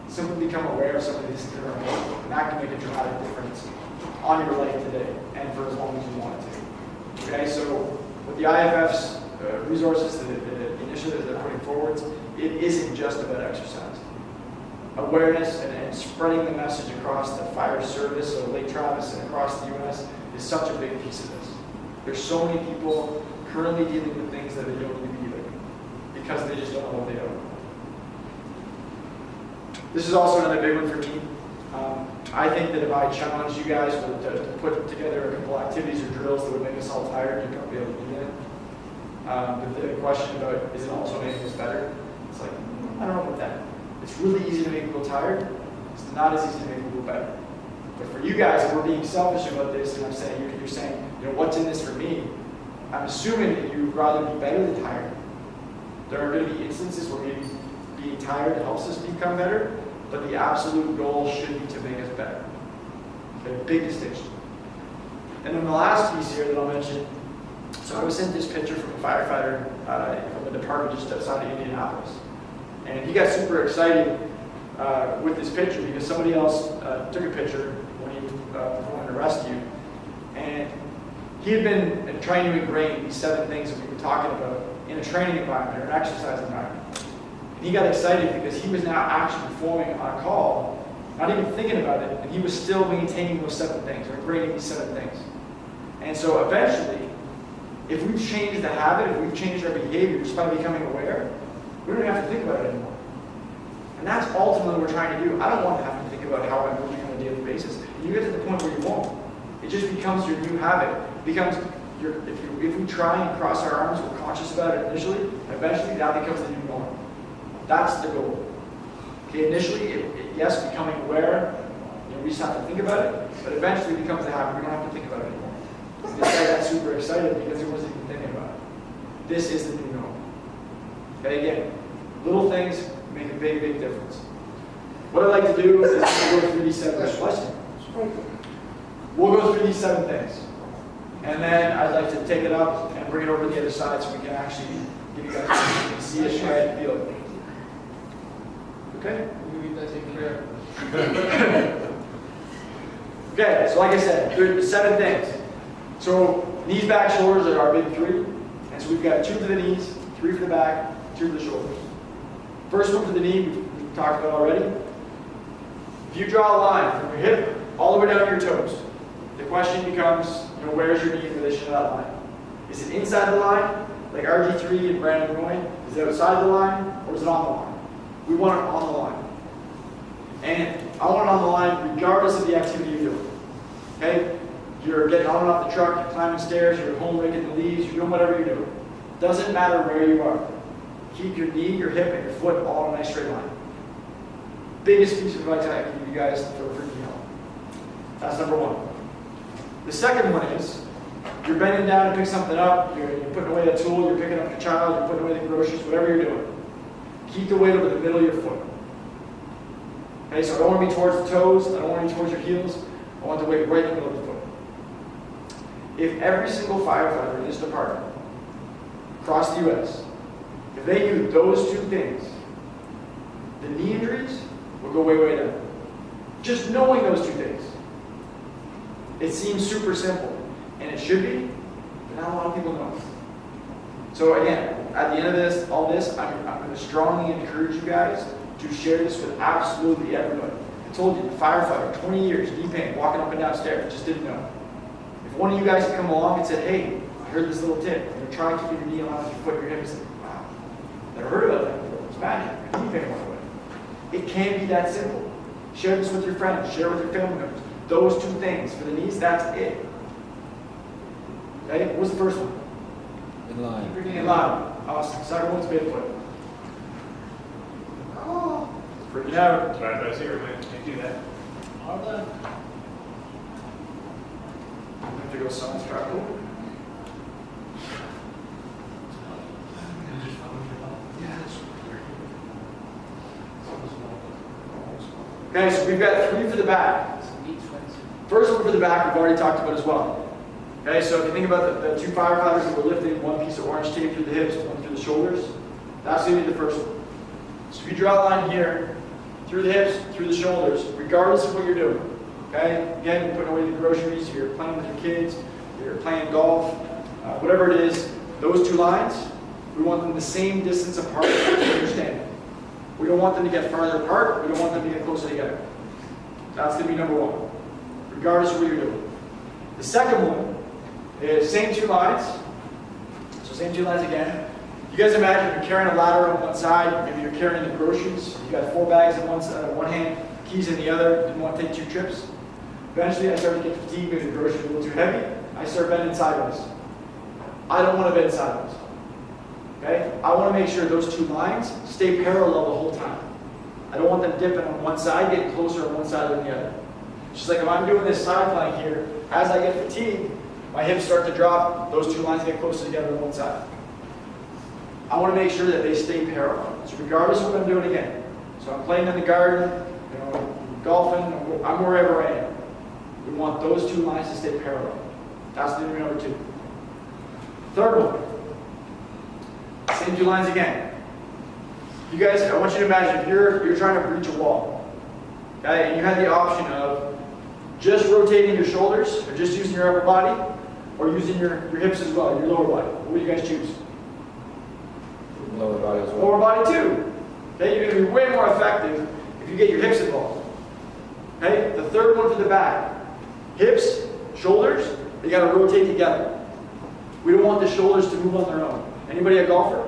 Simply become aware of some of these things that are important, and that can make a dramatic difference on your life today and for as long as you want it to. Okay, so with the IFF's resources, the initiatives they're putting forward, it isn't just about exercise. Awareness and spreading the message across the fire service of Lake Travis and across the U.S. is such a big piece of this. There's so many people currently dealing with things that they don't need to be dealing with because they just don't know what they don't. This is also another big one for me. I think that if I challenged you guys to put together a couple activities or drills that would make us all tired, you'd probably be able to do that. But the question about, is it also making us better? It's like, I don't know about that. It's really easy to make people tired. It's not as easy to make people better. But for you guys, if we're being selfish about this, and I'm saying, you're saying, what's in this for me? I'm assuming that you'd rather be better than tired. There are going to be instances where maybe being tired helps us become better, but the absolute goal should be to make us better. Okay, big distinction. And then the last piece here that I'll mention, so I was sent this picture from a firefighter from a department just outside of Indianapolis. And he got super excited with this picture because somebody else took a picture when he performed a rescue. And he had been trying to ingrain these 7 things that we've been talking about in a training environment or an exercise environment. And he got excited because he was now actually performing on a call, not even thinking about it, and he was still maintaining those 7 things, or ingraining these 7 things. And so eventually, if we've changed the habit, if we've changed our behavior just by becoming aware, we don't have to think about it anymore. And that's ultimately what we're trying to do. I don't want to have to think about how I'm moving on a daily basis. And you get to the point where you won't. It just becomes your new habit. It becomes if we try and cross our arms, we're conscious about it initially, eventually that becomes the new norm. That's the goal. Okay, initially, yes, becoming aware, we just have to think about it, but eventually it becomes a habit. We don't have to think about it anymore. This guy got super excited because he wasn't even thinking about it. This is the new norm. Okay, again, little things make a big, big difference. What I'd like to do is go through these 7 questions. We'll go through these 7 things. And then I'd like to take it up and bring it over to the other side so we can actually give you guys a see it, try it, feel it. Okay? Okay, so like I said, there's 7 things. So knees, back, shoulders are our big three. And so we've got 2 for the knees, 3 for the back, 2 for the shoulders. First one for the knee, we've talked about already. If you draw a line from your hip all the way down to your toes, the question becomes, where's your knee in relation to that line? Is it inside the line, like RG3 and Brandan Wright? Is it outside the line, or is it on the line? We want it on the line. And I want it on the line regardless of the activity you're doing. Okay? You're getting on and off the truck, you're climbing stairs, you're at home raking the leaves, you're doing whatever you're doing. Doesn't matter where you are. Keep your knee, your hip, and your foot all in a nice straight line. Biggest piece of advice I can give you guys for freaking health. That's number one. The second one is, you're bending down to pick something up, you're putting away a tool, you're picking up your child, you're putting away the groceries, whatever you're doing. Keep the weight over the middle of your foot. Okay, so I don't want to be towards the toes, I don't want to be towards your heels, I want the weight right in the middle of the foot. If every single firefighter in this department, across the U.S., if they knew those 2 things, the knee injuries would go way, way down. Just knowing those 2 things. It seems super simple, and it should be, but not a lot of people know. So again, at the end of this, all this, I'm going to strongly encourage you guys to share this with absolutely everybody. I told you, the firefighter, 20 years, knee pain, walking up and down stairs, just didn't know. If one of you guys had come along and said, hey, I heard this little tip, try and keep your knee aligned with your foot, your hip, and say, wow, never heard about that before. It's magic. Your knee pain went away. It can be that simple. Share this with your friends, share with your family members. Those 2 things for the knees, that's it. Okay, what's the first one? In line. Keep your knee in line. Awesome. Second one's midfoot. Oh, freaking out. Try those here, man. Can't do that. All done. I have to go science track over. Okay, so we've got 3 for the back. First one for the back we've already talked about as well. Okay, so if you think about the 2 firefighters that were lifting 1 piece of orange tape through the hips, 1 through the shoulders, that's going to be the first one. So if you draw a line here, through the hips, through the shoulders, regardless of what you're doing. Okay, again, you're putting away the groceries, you're playing with your kids, you're playing golf, whatever it is, those 2 lines, we want them the same distance apart as you're standing. We don't want them to get farther apart, we don't want them to get closer together. That's going to be number 1, regardless of what you're doing. The second one is same 2 lines. So same 2 lines again. You guys imagine you're carrying a ladder on one side, maybe you're carrying the groceries, you got 4 bags in one hand, keys in the other, didn't want to take 2 trips. Eventually I started to get fatigued, maybe the groceries were a little too heavy, I started bending sideways. I don't want to bend sideways. Okay? I want to make sure those 2 lines stay parallel the whole time. I don't want them dipping on one side, getting closer on one side than the other. Just like if I'm doing this side plank here, as I get fatigued, my hips start to drop, those 2 lines get closer together on one side. I want to make sure that they stay parallel. So regardless of what I'm doing again. So I'm playing in the garden, golfing, I'm wherever I am. We want those 2 lines to stay parallel. That's the number 2. Third one. Same 2 lines again. You guys, I want you to imagine if you're trying to breach a wall. Okay, and you had the option of just rotating your shoulders, or just using your upper body, or using your hips as well, your lower body. What do you guys choose? Lower body as well. Lower body too. Okay, you're going to be way more effective if you get your hips involved. Okay, the third one for the back. Hips, shoulders, they got to rotate together. We don't want the shoulders to move on their own. Anybody a golfer?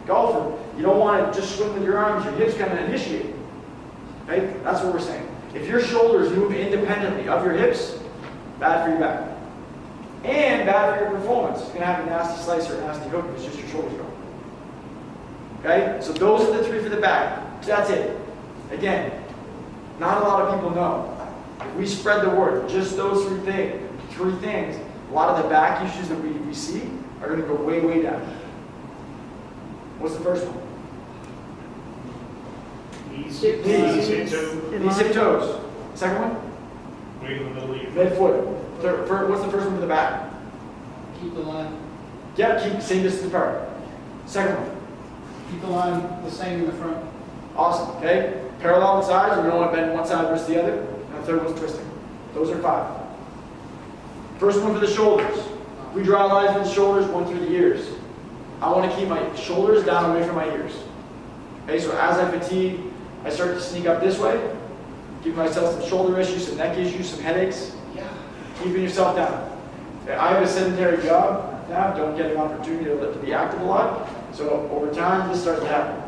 Golfer, you don't want to just swing with your arms, your hips kind of initiate. Okay, that's what we're saying. If your shoulders move independently of your hips, bad for your back. And bad for your performance. It's going to have a nasty slice or a nasty hook if it's just your shoulders going. Okay? So those are the 3 for the back. That's it. Again, not a lot of people know. If we spread the word, just those 3 things, a lot of the back issues that we see are going to go way, way down. What's the first one? Knees, Knees. hip, toe. Knees, hip, toes. Second one? Weight in the middle of your Midfoot. What's the first one for the back? Keep the line. Yep, keep the same distance apart. Second one. Keep the line the same in the front. Awesome, okay? Parallel on sides, we don't want to bend one side versus the other. And the third one's twisting. Those are 5. First one for the shoulders. We draw lines with the shoulders, one through the ears. I want to keep my shoulders down away from my ears. Okay, so as I fatigue, I start to sneak up this way, give myself some shoulder issues, some neck issues, some headaches. Keeping yourself down. Okay, I have a sedentary job now, don't get an opportunity to be active a lot. So over time, this starts to happen.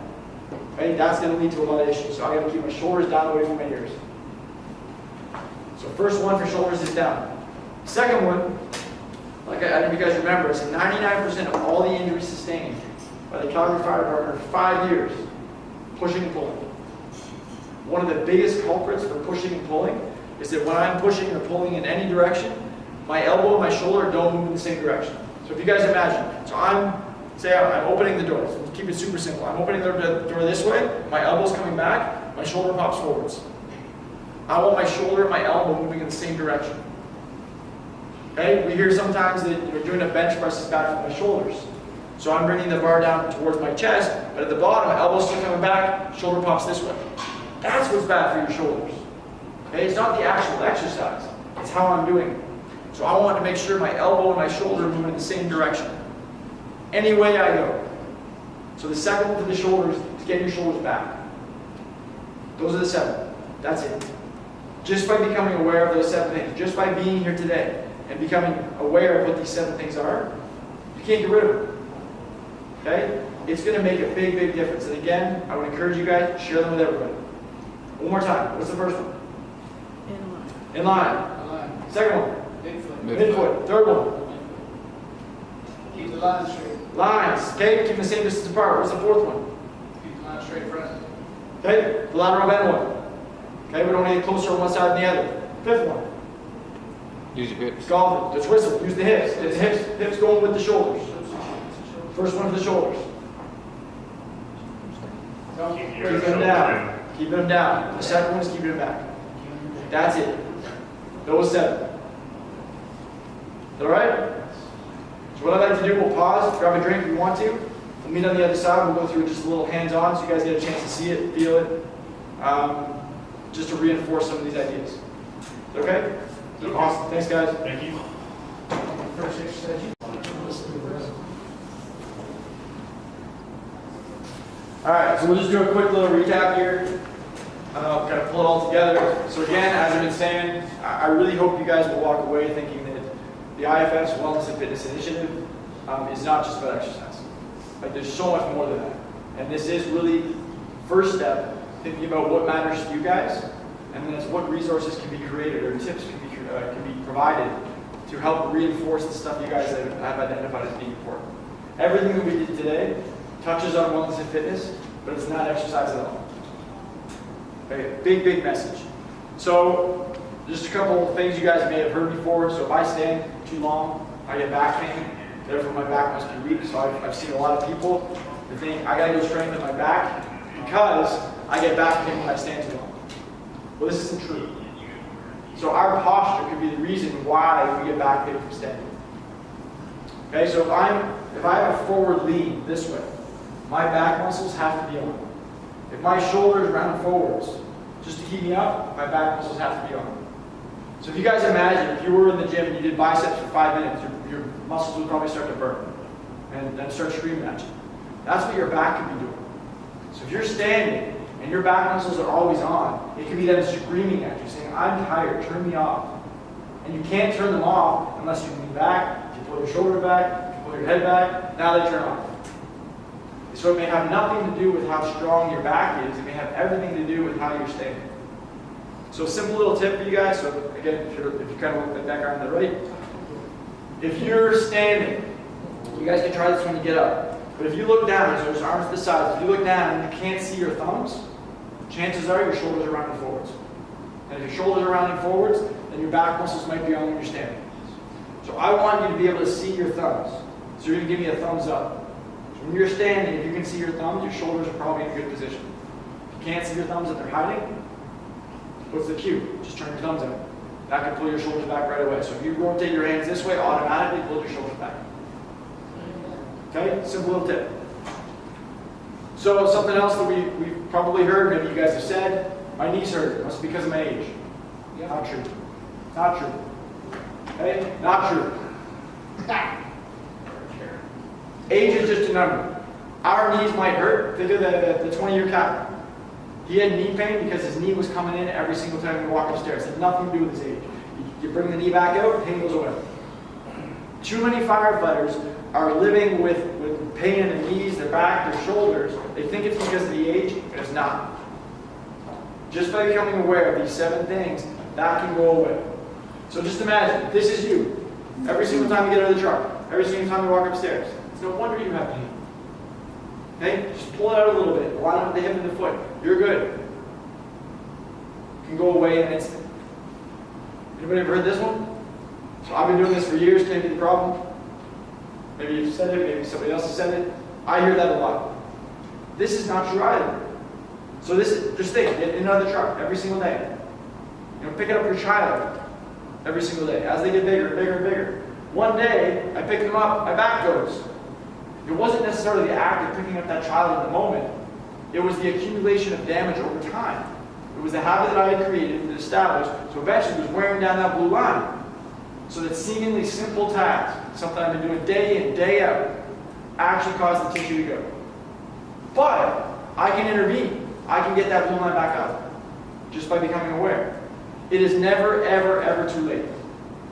Okay, that's going to lead to a lot of issues. So I got to keep my shoulders down away from my ears. So first one for shoulders is down. Second one, like I don't know if you guys remember, it's 99% of all the injuries sustained by the Calgary Fire Department are 5 years, pushing and pulling. One of the biggest culprits for pushing and pulling is that when I'm pushing or pulling in any direction, my elbow and my shoulder don't move in the same direction. So if you guys imagine, so I'm opening the door. So keep it super simple. I'm opening the door this way, my elbow's coming back, my shoulder pops forwards. I want my shoulder and my elbow moving in the same direction. Okay, we hear sometimes that doing a bench press is bad for my shoulders. So I'm bringing the bar down towards my chest, but at the bottom, my elbow's still coming back, shoulder pops this way. That's what's bad for your shoulders. Okay, it's not the actual exercise, it's how I'm doing it. So I want to make sure my elbow and my shoulder move in the same direction. Any way I go. So the second one for the shoulders is getting your shoulders back. Those are the 7. That's it. Just by becoming aware of those 7 things, just by being here today and becoming aware of what these 7 things are, you can't get rid of them. Okay? It's going to make a big, big difference. And again, I would encourage you guys, share them with everybody. One more time. What's the first one? In line. In line. Line. Second one. Midfoot. Midfoot. Third one. Keep the line straight. Lines. Okay, keep the same distance apart. What's the 4th one? Keep the line straight front. Okay, the lateral bend one. Okay, we don't want to get closer on one side than the other. 5th one. Use your hips. Golfing. The twistle. Use the hips. The hips going with the shoulders. First one for the shoulders. Keep them down. Keep them down. The second one is keeping them back. That's it. Those 7. Alright? So what I'd like to do, we'll pause, grab a drink if you want to. We'll meet on the other side. We'll go through just a little hands-on so you guys get a chance to see it, feel it, just to reinforce some of these ideas. Okay? Awesome. Thanks, guys. Thank you. First exercise. Alright, so we'll just do a quick little recap here. Kind of pull it all together. So again, as I've been saying, I really hope you guys will walk away thinking that the IFF's Wellness and Fitness Initiative is not just about exercise. Like there's so much more than that. And this is really first step, thinking about what matters to you guys, and then it's what resources can be created or tips can be provided to help reinforce the stuff you guys have identified as being important. Everything that we did today touches on wellness and fitness, but it's not exercise at all. Okay, big, big message. So, just a couple of things you guys may have heard before. So if I stand too long, I get back pain. Therefore, my back must be weak. So I've seen a lot of people that think I gotta go strengthen my back because I get back pain when I stand too long. Well, this isn't true. So our posture could be the reason why we get back pain from standing. Okay, so if I have a forward lean this way, my back muscles have to be on. If my shoulders round forwards, just to keep me up, my back muscles have to be on. So if you guys imagine, if you were in the gym and you did biceps for 5 minutes, your muscles would probably start to burn and then start screaming at you. That's what your back could be doing. So if you're standing and your back muscles are always on, it could be them screaming at you, saying, I'm tired, turn me off. And you can't turn them off unless you lean back, you pull your shoulder back, you pull your head back, now they turn off. So it may have nothing to do with how strong your back is, it may have everything to do with how you're standing. So a simple little tip for you guys, so again, if you kind of look back on the right, if you're standing, you guys can try this when you get up, but if you look down, so there's arms to the sides, if you look down and you can't see your thumbs, chances are your shoulders are rounding forwards. And if your shoulders are rounding forwards, then your back muscles might be on when you're standing. So I want you to be able to see your thumbs. So you're going to give me a thumbs up. So when you're standing, if you can see your thumbs, your shoulders are probably in a good position. If you can't see your thumbs and they're hiding, what's the cue? Just turn your thumbs out. That can pull your shoulders back right away. So if you rotate your hands this way, automatically pull your shoulders back. Okay, simple little tip. So something else that we've probably heard, maybe you guys have said, my knees hurt, it must be because of my age. Not true. Not true. Okay? Not true. Age is just a number. Our knees might hurt. Think of the 20-year captain. He had knee pain because his knee was coming in every single time he walked upstairs. It had nothing to do with his age. You bring the knee back out, pain goes away. Too many firefighters are living with pain in their knees, their back, their shoulders. They think it's because of the age, but it's not. Just by becoming aware of these 7 things, that can go away. So just imagine, this is you. Every single time you get out of the truck, every single time you walk upstairs. It's no wonder you have pain. Okay? Just pull it out a little bit. Line up the hip and the foot. You're good. It can go away in an instant. Anybody ever heard this one? So I've been doing this for years. Can it be the problem? Maybe you've said it. Maybe somebody else has said it. I hear that a lot. This is not true either. So this is, just think, get in another truck every single day. Picking up your child every single day as they get bigger and bigger and bigger. One day, I pick them up, my back goes. It wasn't necessarily the act of picking up that child in the moment. It was the accumulation of damage over time. It was the habit that I had created and established, so eventually it was wearing down that blue line. So that seemingly simple task, something I've been doing day in, day out, actually caused the tissue to go. But I can intervene. I can get that blue line back up just by becoming aware. It is never, ever, ever too late.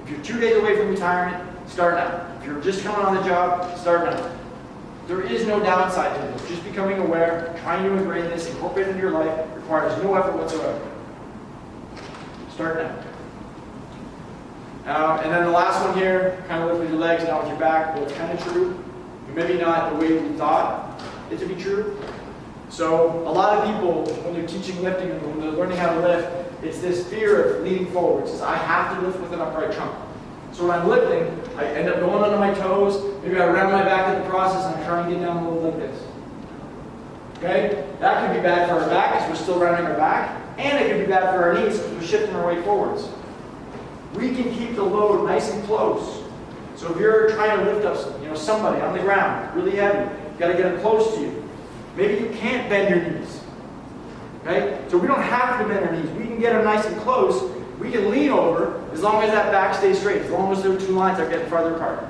If you're 2 days away from retirement, start now. If you're just coming on the job, start now. There is no downside to this. Just becoming aware, trying to ingrain this, incorporate it into your life, requires no effort whatsoever. Start now. And then the last one here, kind of lift with your legs, not with your back, but it's kind of true. Maybe not the way we thought it to be true. So a lot of people, when they're teaching lifting and when they're learning how to lift, it's this fear of leaning forward. It says, I have to lift with an upright trunk. So when I'm lifting, I end up going under my toes, maybe I round my back in the process and I try and get down a little like this. Okay? That could be bad for our back because we're still rounding our back, and it could be bad for our knees because we're shifting our weight forwards. We can keep the load nice and close. So if you're trying to lift up somebody on the ground, really heavy, you've got to get them close to you. Maybe you can't bend your knees. Okay? So we don't have to bend our knees. We can get them nice and close. We can lean over as long as that back stays straight, as long as those 2 lines are getting farther apart.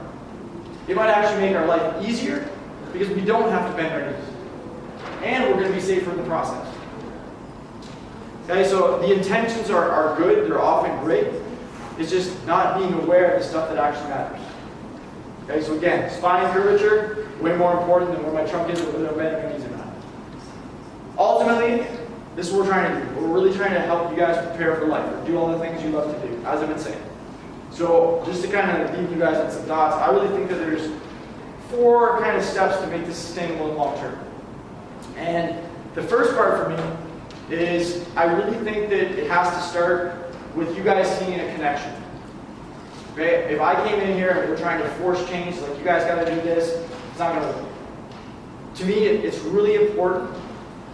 It might actually make our life easier because we don't have to bend our knees. And we're going to be safer in the process. Okay, so the intentions are good. They're often great. It's just not being aware of the stuff that actually matters. Okay, so again, spine curvature, way more important than where my trunk is or whether I'm bending my knees or not. Ultimately, this is what we're trying to do. We're really trying to help you guys prepare for life, or do all the things you love to do, as I've been saying. So just to kind of leave you guys on some thoughts, I really think that there's 4 kind of steps to make this sustainable and long term. And the first part for me is I really think that it has to start with you guys seeing a connection. Okay? If I came in here and we're trying to force change, like you guys got to do this, it's not going to work. To me, it's really important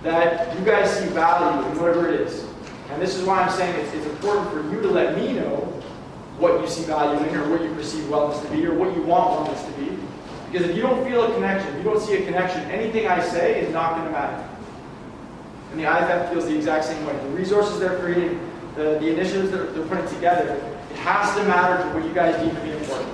that you guys see value in whatever it is. And this is why I'm saying it's important for you to let me know what you see value in, or what you perceive wellness to be, or what you want wellness to be. Because if you don't feel a connection, if you don't see a connection, anything I say is not going to matter. And the IFF feels the exact same way. The resources they're creating, the initiatives that they're putting together, it has to matter to what you guys deem to be important.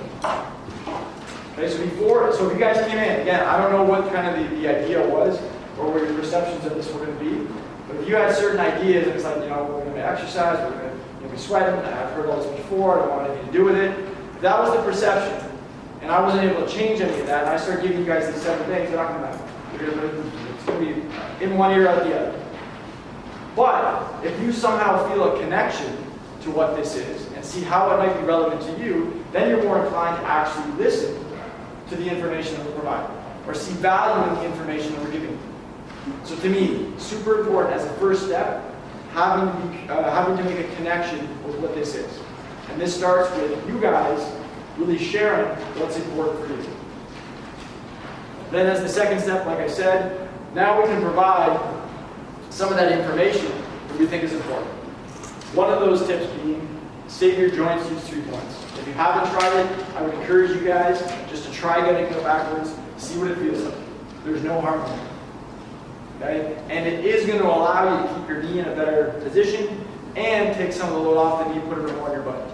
Okay, so if you guys came in, again, I don't know what kind of the idea was, or what your perceptions of this were going to be, but if you had certain ideas, it's like, we're going to exercise, we're going to be sweating, I've heard all this before, I don't want anything to do with it. If that was the perception, and I wasn't able to change any of that, and I start giving you guys these 7 things, they're not going to matter. It's going to be in one ear, out the other. But if you somehow feel a connection to what this is, and see how it might be relevant to you, then you're more inclined to actually listen to the information that we're providing, or see value in the information that we're giving you. So to me, super important as a first step, having to make a connection with what this is. And this starts with you guys really sharing what's important for you. Then as the second step, like I said, now we can provide some of that information that we think is important. One of those tips being, save your joints, use 3 points. If you haven't tried it, I would encourage you guys just to try getting it backwards, see what it feels like. There's no harm in it. Okay? And it is going to allow you to keep your knee in a better position and take some of the load off the knee, put it more on your butt.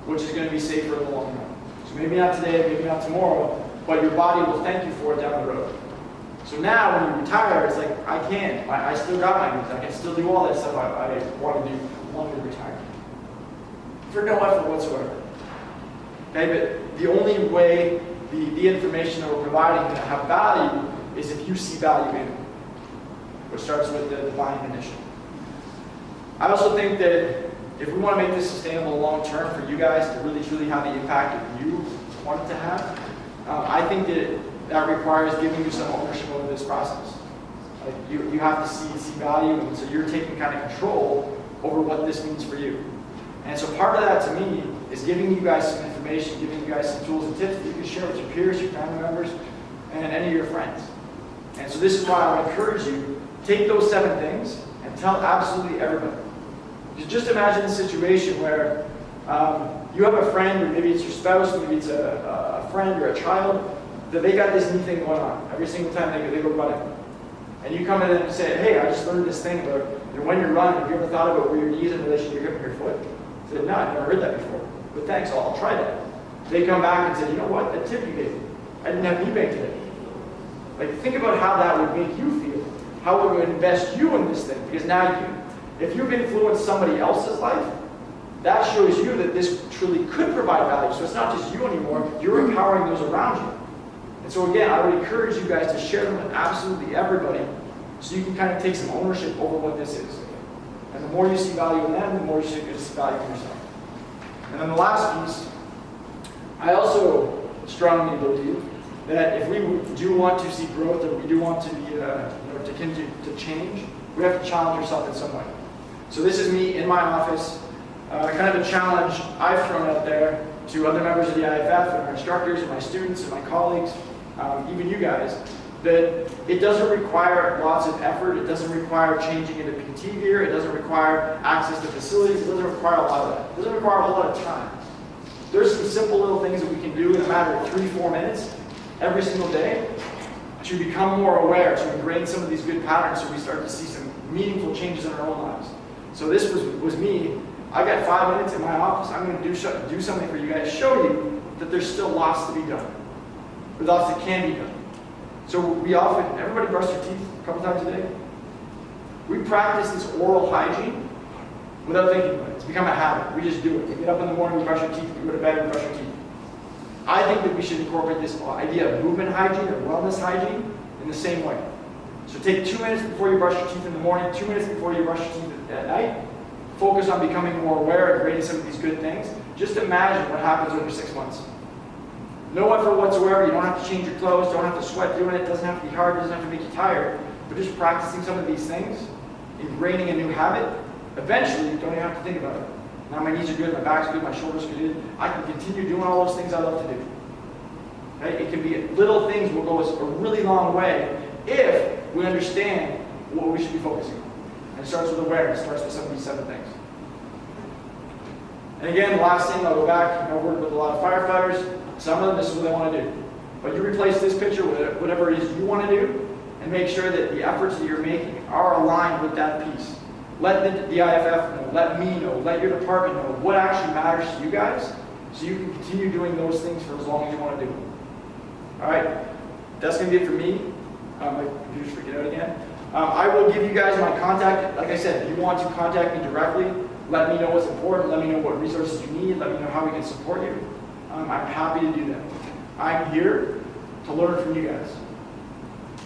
which is going to be safer in the long run. So maybe not today, maybe not tomorrow, but your body will thank you for it down the road. So now when you retire, it's like, I still got my needs. I can still do all that stuff I want to do long to retire. For no effort whatsoever. Okay, but the only way the information that we're providing can have value is if you see value in it, which starts with the buying initiative. I also think that if we want to make this sustainable long term for you guys to really truly have the impact that you want it to have, I think that requires giving you some ownership over this process. Like you have to see value, and so you're taking kind of control over what this means for you. And so part of that to me is giving you guys some information, giving you guys some tools and tips that you can share with your peers, your family members, and any of your friends. And so this is why I would encourage you, take those 7 things and tell absolutely everybody. Just imagine a situation where you have a friend, or maybe it's your spouse, maybe it's a friend or a child, that they got this new thing going on every single time they go running. And you come in and say, hey, I just learned this thing about when you're running, have you ever thought about where your knees in relation to your hip and your foot? I said, no, I've never heard that before. But thanks, I'll try that. They come back and say, you know what, that tip you gave me, I didn't have knee pain today. Like, think about how that would make you feel. How it would invest you in this thing. Because now if you've influenced somebody else's life, that shows you that this truly could provide value. So it's not just you anymore, you're empowering those around you. And so again, I would encourage you guys to share them with absolutely everybody so you can kind of take some ownership over what this is. And the more you see value in them, the more you see value in yourself. And then the last piece, I also strongly believe that if we do want to see growth, or we do want to be, to continue to change, we have to challenge ourselves in some way. So this is me in my office, kind of a challenge I've thrown out there to other members of the IFF and our instructors and my students and my colleagues, even you guys, that it doesn't require lots of effort, it doesn't require changing into PT gear, it doesn't require access to facilities, it doesn't require a lot of that. It doesn't require a whole lot of time. There's some simple little things that we can do in a matter of 3-4 minutes every single day to become more aware, to ingrain some of these good patterns so we start to see some meaningful changes in our own lives. So this was me. I got 5 minutes in my office. I'm going to do something for you guys, show you that there's still lots to be done, or lots that can be done. So everybody brush their teeth a couple times a day. We practice this oral hygiene without thinking about it. It's become a habit. We just do it. We get up in the morning, we brush our teeth, we go to bed, we brush our teeth. I think that we should incorporate this idea of movement hygiene or wellness hygiene in the same way. So take 2 minutes before you brush your teeth in the morning, 2 minutes before you brush your teeth at night. Focus on becoming more aware and creating some of these good things. Just imagine what happens over 6 months. No effort whatsoever. You don't have to change your clothes, don't have to sweat doing it. It doesn't have to be hard, it doesn't have to make you tired. But just practicing some of these things, ingraining a new habit, eventually you don't even have to think about it. Now my knees are good, my back's good, my shoulders are good. I can continue doing all those things I love to do. Okay? It can be little things will go a really long way if we understand what we should be focusing on. And it starts with awareness, it starts with some of these 7 things. And again, the last thing, I'll go back, I've worked with a lot of firefighters. Some of them, this is what they want to do. But you replace this picture with whatever it is you want to do, and make sure that the efforts that you're making are aligned with that piece. Let the IFF know, let me know, let your department know what actually matters to you guys, so you can continue doing those things for as long as you want to do them. All right, that's going to be it for me. My computer's freaking out again. I will give you guys my contact. Like I said, if you want to contact me directly, let me know what's important, let me know what resources you need, let me know how we can support you. I'm happy to do that. I'm here to learn from you guys.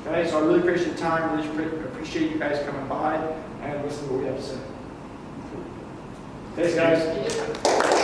Okay, so I really appreciate the time, really appreciate you guys coming by and listening to what we have to say. Thanks, guys.